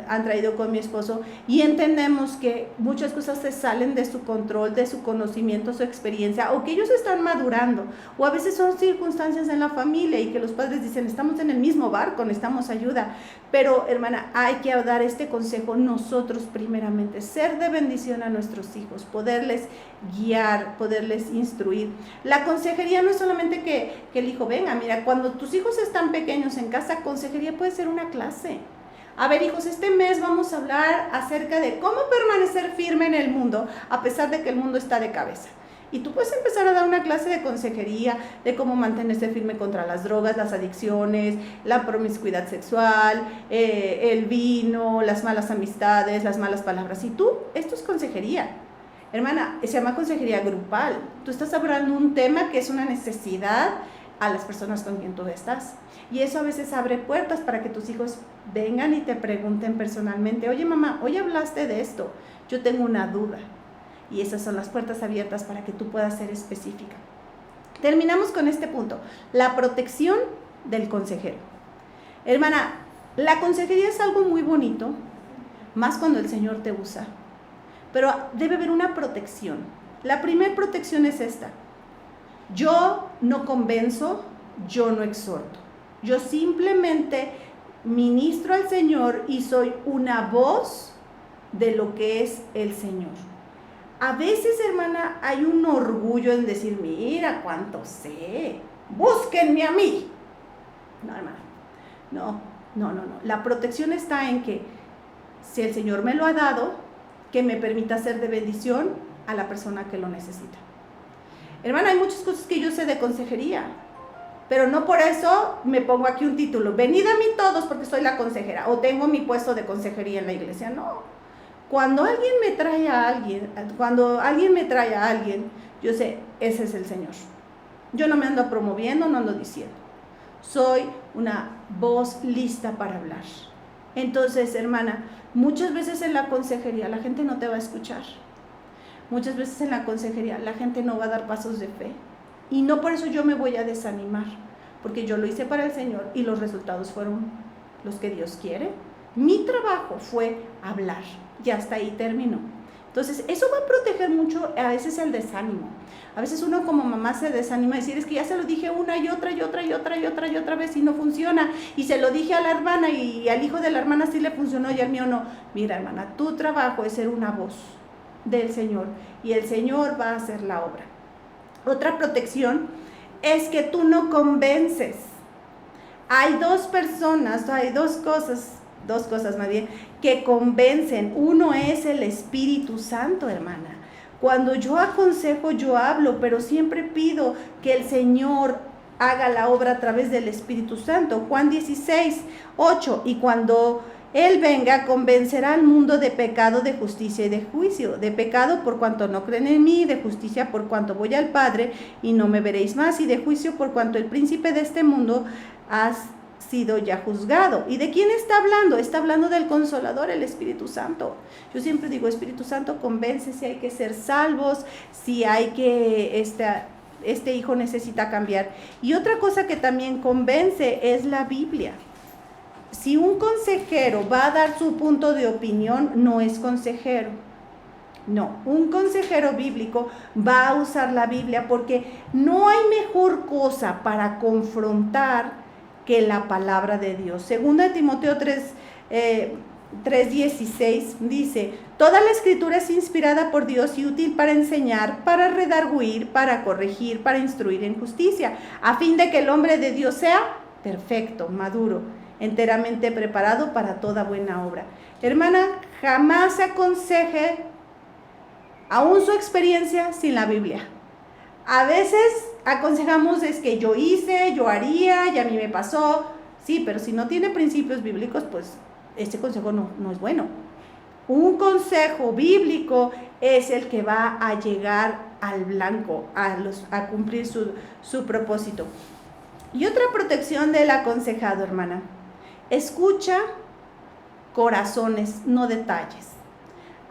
han traído con mi esposo, y entendemos que muchas cosas se salen de su control, de su conocimiento, su experiencia, o que ellos están madurando, o a veces son circunstancias en la familia y que los padres dicen, estamos en el mismo barco, necesitamos ayuda. Pero hermana, hay que dar este consejo nosotros primeramente, ser de bendición a nuestros hijos, poderles guiar, poderles instruir. La consejería no es solamente que el hijo venga. Mira, cuando tus hijos están pequeños en casa, consejería puede ser una clase. A ver, hijos, este mes vamos a hablar acerca de cómo permanecer firme en el mundo a pesar de que el mundo está de cabeza. Y tú puedes empezar a dar una clase de consejería de cómo mantenerse firme contra las drogas, las adicciones, la promiscuidad sexual, el vino, las malas amistades, las malas palabras. Y tú, esto es consejería. Hermana, se llama consejería grupal. Tú estás hablando un tema que es una necesidad a las personas con quien tú estás. Y eso a veces abre puertas para que tus hijos vengan y te pregunten personalmente, oye mamá, hoy hablaste de esto, yo tengo una duda. Y esas son las puertas abiertas para que tú puedas ser específica. Terminamos con este punto, la protección del consejero. Hermana, la consejería es algo muy bonito, más cuando el Señor te usa, pero debe haber una protección. La primera protección es esta: yo no convenzo, yo no exhorto, yo simplemente ministro al Señor y soy una voz de lo que es el Señor. A veces, hermana, hay un orgullo en decir, mira cuánto sé, búsquenme a mí. No, hermana, no. La protección está en que si el Señor me lo ha dado, que me permita ser de bendición a la persona que lo necesita. Hermana, hay muchas cosas que yo sé de consejería, pero no por eso me pongo aquí un título, venid a mí todos porque soy la consejera, o tengo mi puesto de consejería en la iglesia. No. Cuando alguien me trae a alguien, yo sé, ese es el Señor. Yo no me ando promoviendo, no ando diciendo. Soy una voz lista para hablar. Entonces, hermana, muchas veces en la consejería la gente no te va a escuchar. Muchas veces en la consejería la gente no va a dar pasos de fe. Y no por eso yo me voy a desanimar, porque yo lo hice para el Señor y los resultados fueron los que Dios quiere. Mi trabajo fue hablar y hasta ahí terminó. Entonces, eso va a proteger mucho a veces el desánimo. A veces uno como mamá se desanima y decir, es que ya se lo dije una y otra vez y no funciona. Y se lo dije a la hermana y al hijo de la hermana sí le funcionó y al mío no. Mira, hermana, tu trabajo es ser una voz del Señor y el Señor va a hacer la obra. Otra protección es que tú no convences. Hay dos cosas más bien, que convencen. Uno es el Espíritu Santo, hermana. Cuando yo aconsejo, yo hablo, pero siempre pido que el Señor haga la obra a través del Espíritu Santo. Juan 16:8, y cuando Él venga, convencerá al mundo de pecado, de justicia y de juicio. De pecado por cuanto no creen en mí, de justicia por cuanto voy al Padre y no me veréis más, y de juicio por cuanto el príncipe de este mundo ha sido ya juzgado. ¿Y de quién está hablando? Está hablando del Consolador, el Espíritu Santo. Yo siempre digo, Espíritu Santo, convence si hay que ser salvos, si hay que este hijo necesita cambiar. Y otra cosa que también convence es la Biblia. Si un consejero va a dar su punto de opinión, no es consejero. No, un consejero bíblico va a usar la Biblia, porque no hay mejor cosa para confrontar que la palabra de Dios. Segunda Timoteo 3:16 dice: toda la escritura es inspirada por Dios y útil para enseñar, para redarguir, para corregir, para instruir en justicia, a fin de que el hombre de Dios sea perfecto, maduro, enteramente preparado para toda buena obra. Hermana, jamás aconseje aún su experiencia sin la Biblia. A veces aconsejamos es que yo hice, yo haría, y a mí me pasó. Sí, pero si no tiene principios bíblicos, pues este consejo no es bueno. Un consejo bíblico es el que va a llegar al blanco, a cumplir su propósito. Y otra protección del aconsejado, hermana: escucha corazones, no detalles.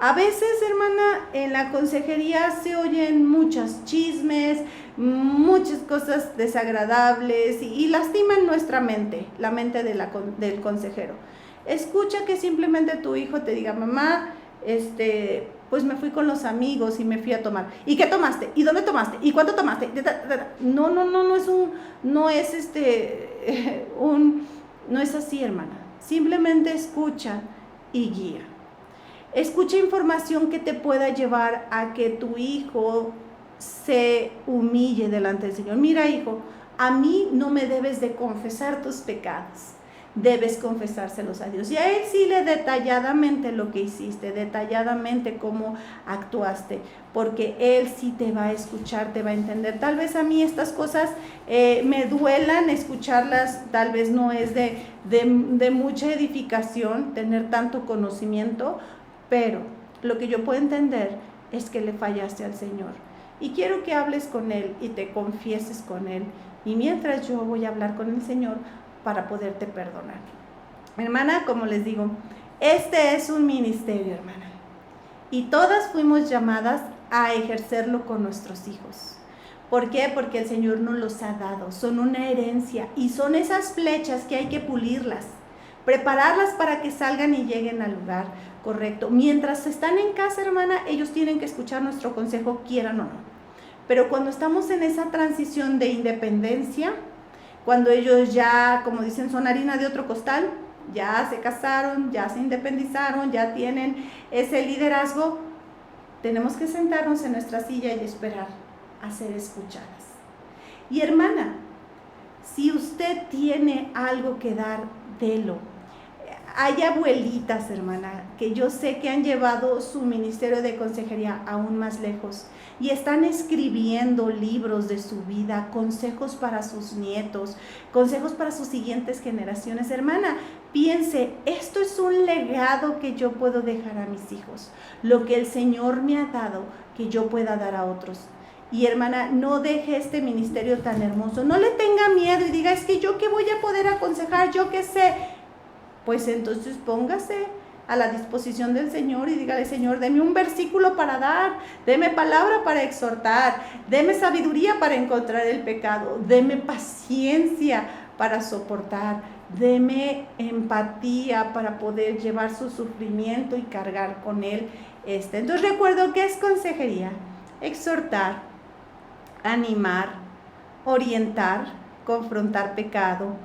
A veces, hermana, en la consejería se oyen muchos chismes, muchas cosas desagradables y lastiman nuestra mente, la mente del consejero. Escucha que simplemente tu hijo te diga: mamá, pues me fui con los amigos y me fui a tomar. ¿Y qué tomaste? ¿Y dónde tomaste? ¿Y cuánto tomaste? No es así, hermana. Simplemente escucha y guía. Escucha información que te pueda llevar a que tu hijo se humille delante del Señor. Mira, hijo, a mí no me debes de confesar tus pecados, debes confesárselos a Dios. Y a Él sí detalladamente lo que hiciste, detalladamente cómo actuaste, porque Él sí te va a escuchar, te va a entender. Tal vez a mí estas cosas me duelan escucharlas, tal vez no es de mucha edificación tener tanto conocimiento, pero lo que yo puedo entender es que le fallaste al Señor. Y quiero que hables con Él y te confieses con Él. Y mientras yo voy a hablar con el Señor para poderte perdonar. Hermana, como les digo, este es un ministerio, hermana. Y todas fuimos llamadas a ejercerlo con nuestros hijos. ¿Por qué? Porque el Señor nos los ha dado. Son una herencia y son esas flechas que hay que pulirlas, prepararlas para que salgan y lleguen al lugar correcto. Mientras están en casa, hermana, ellos tienen que escuchar nuestro consejo, quieran o no. Pero cuando estamos en esa transición de independencia, cuando ellos ya, como dicen, son harina de otro costal, ya se casaron, ya se independizaron, ya tienen ese liderazgo, tenemos que sentarnos en nuestra silla y esperar a ser escuchadas. Y hermana, si usted tiene algo que dar, délo. Hay abuelitas, hermana, que yo sé que han llevado su ministerio de consejería aún más lejos y están escribiendo libros de su vida, consejos para sus nietos, consejos para sus siguientes generaciones. Hermana, piense, esto es un legado que yo puedo dejar a mis hijos, lo que el Señor me ha dado, que yo pueda dar a otros. Y hermana, no deje este ministerio tan hermoso, no le tenga miedo y diga, es que yo qué voy a poder aconsejar, yo qué sé. Pues entonces póngase a la disposición del Señor y dígale, Señor, deme un versículo para dar, deme palabra para exhortar, deme sabiduría para encontrar el pecado, deme paciencia para soportar, deme empatía para poder llevar su sufrimiento y cargar con él. Entonces recuerdo que es consejería: exhortar, animar, orientar, confrontar pecado,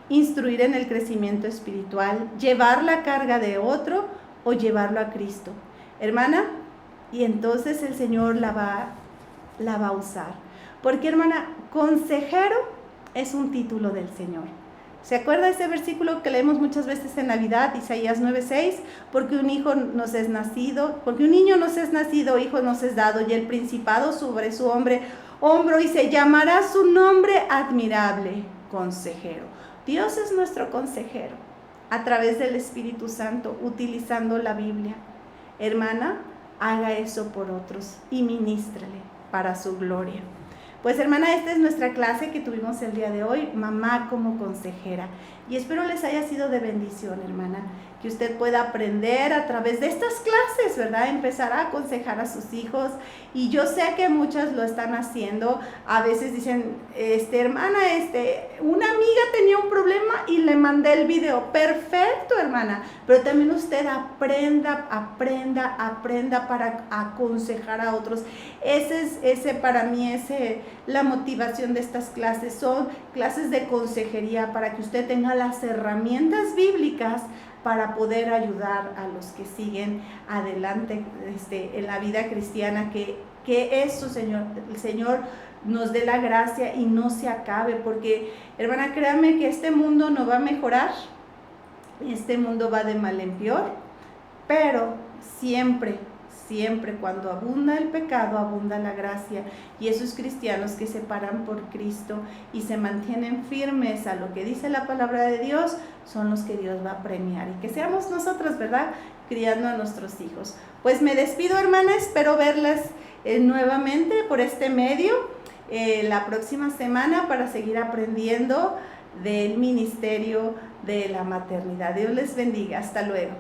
instruir en el crecimiento espiritual, llevar la carga de otro o llevarlo a Cristo. Hermana, y entonces el Señor la va a usar. Porque, hermana, consejero es un título del Señor. ¿Se acuerda ese versículo que leemos muchas veces en Navidad, Isaías 9:6? Porque un hijo nos es nacido, porque un niño nos es nacido, hijo nos es dado, y el principado sobre su hombro, y se llamará su nombre admirable, consejero. Dios es nuestro consejero, a través del Espíritu Santo, utilizando la Biblia. Hermana, haga eso por otros y ministrele para su gloria. Pues, hermana, esta es nuestra clase que tuvimos el día de hoy, mamá como consejera. Y espero les haya sido de bendición, hermana, que usted pueda aprender a través de estas clases, ¿verdad? Empezar a aconsejar a sus hijos. Y yo sé que muchas lo están haciendo. A veces dicen, hermana, una amiga tenía un problema y le mandé el video. Perfecto, hermana. Pero también usted aprenda para aconsejar a otros. Para mí, la motivación de estas clases. Son clases de consejería para que usted tenga las herramientas bíblicas para poder ayudar a los que siguen adelante en la vida cristiana, que eso, el Señor nos dé la gracia y no se acabe, porque, hermana, créame que este mundo no va a mejorar, este mundo va de mal en peor, pero siempre cuando abunda el pecado, abunda la gracia, y esos cristianos que se paran por Cristo y se mantienen firmes a lo que dice la palabra de Dios, son los que Dios va a premiar, y que seamos nosotros, ¿verdad?, criando a nuestros hijos. Pues me despido, hermana, espero verlas nuevamente por este medio la próxima semana para seguir aprendiendo del ministerio de la maternidad. Dios les bendiga, hasta luego.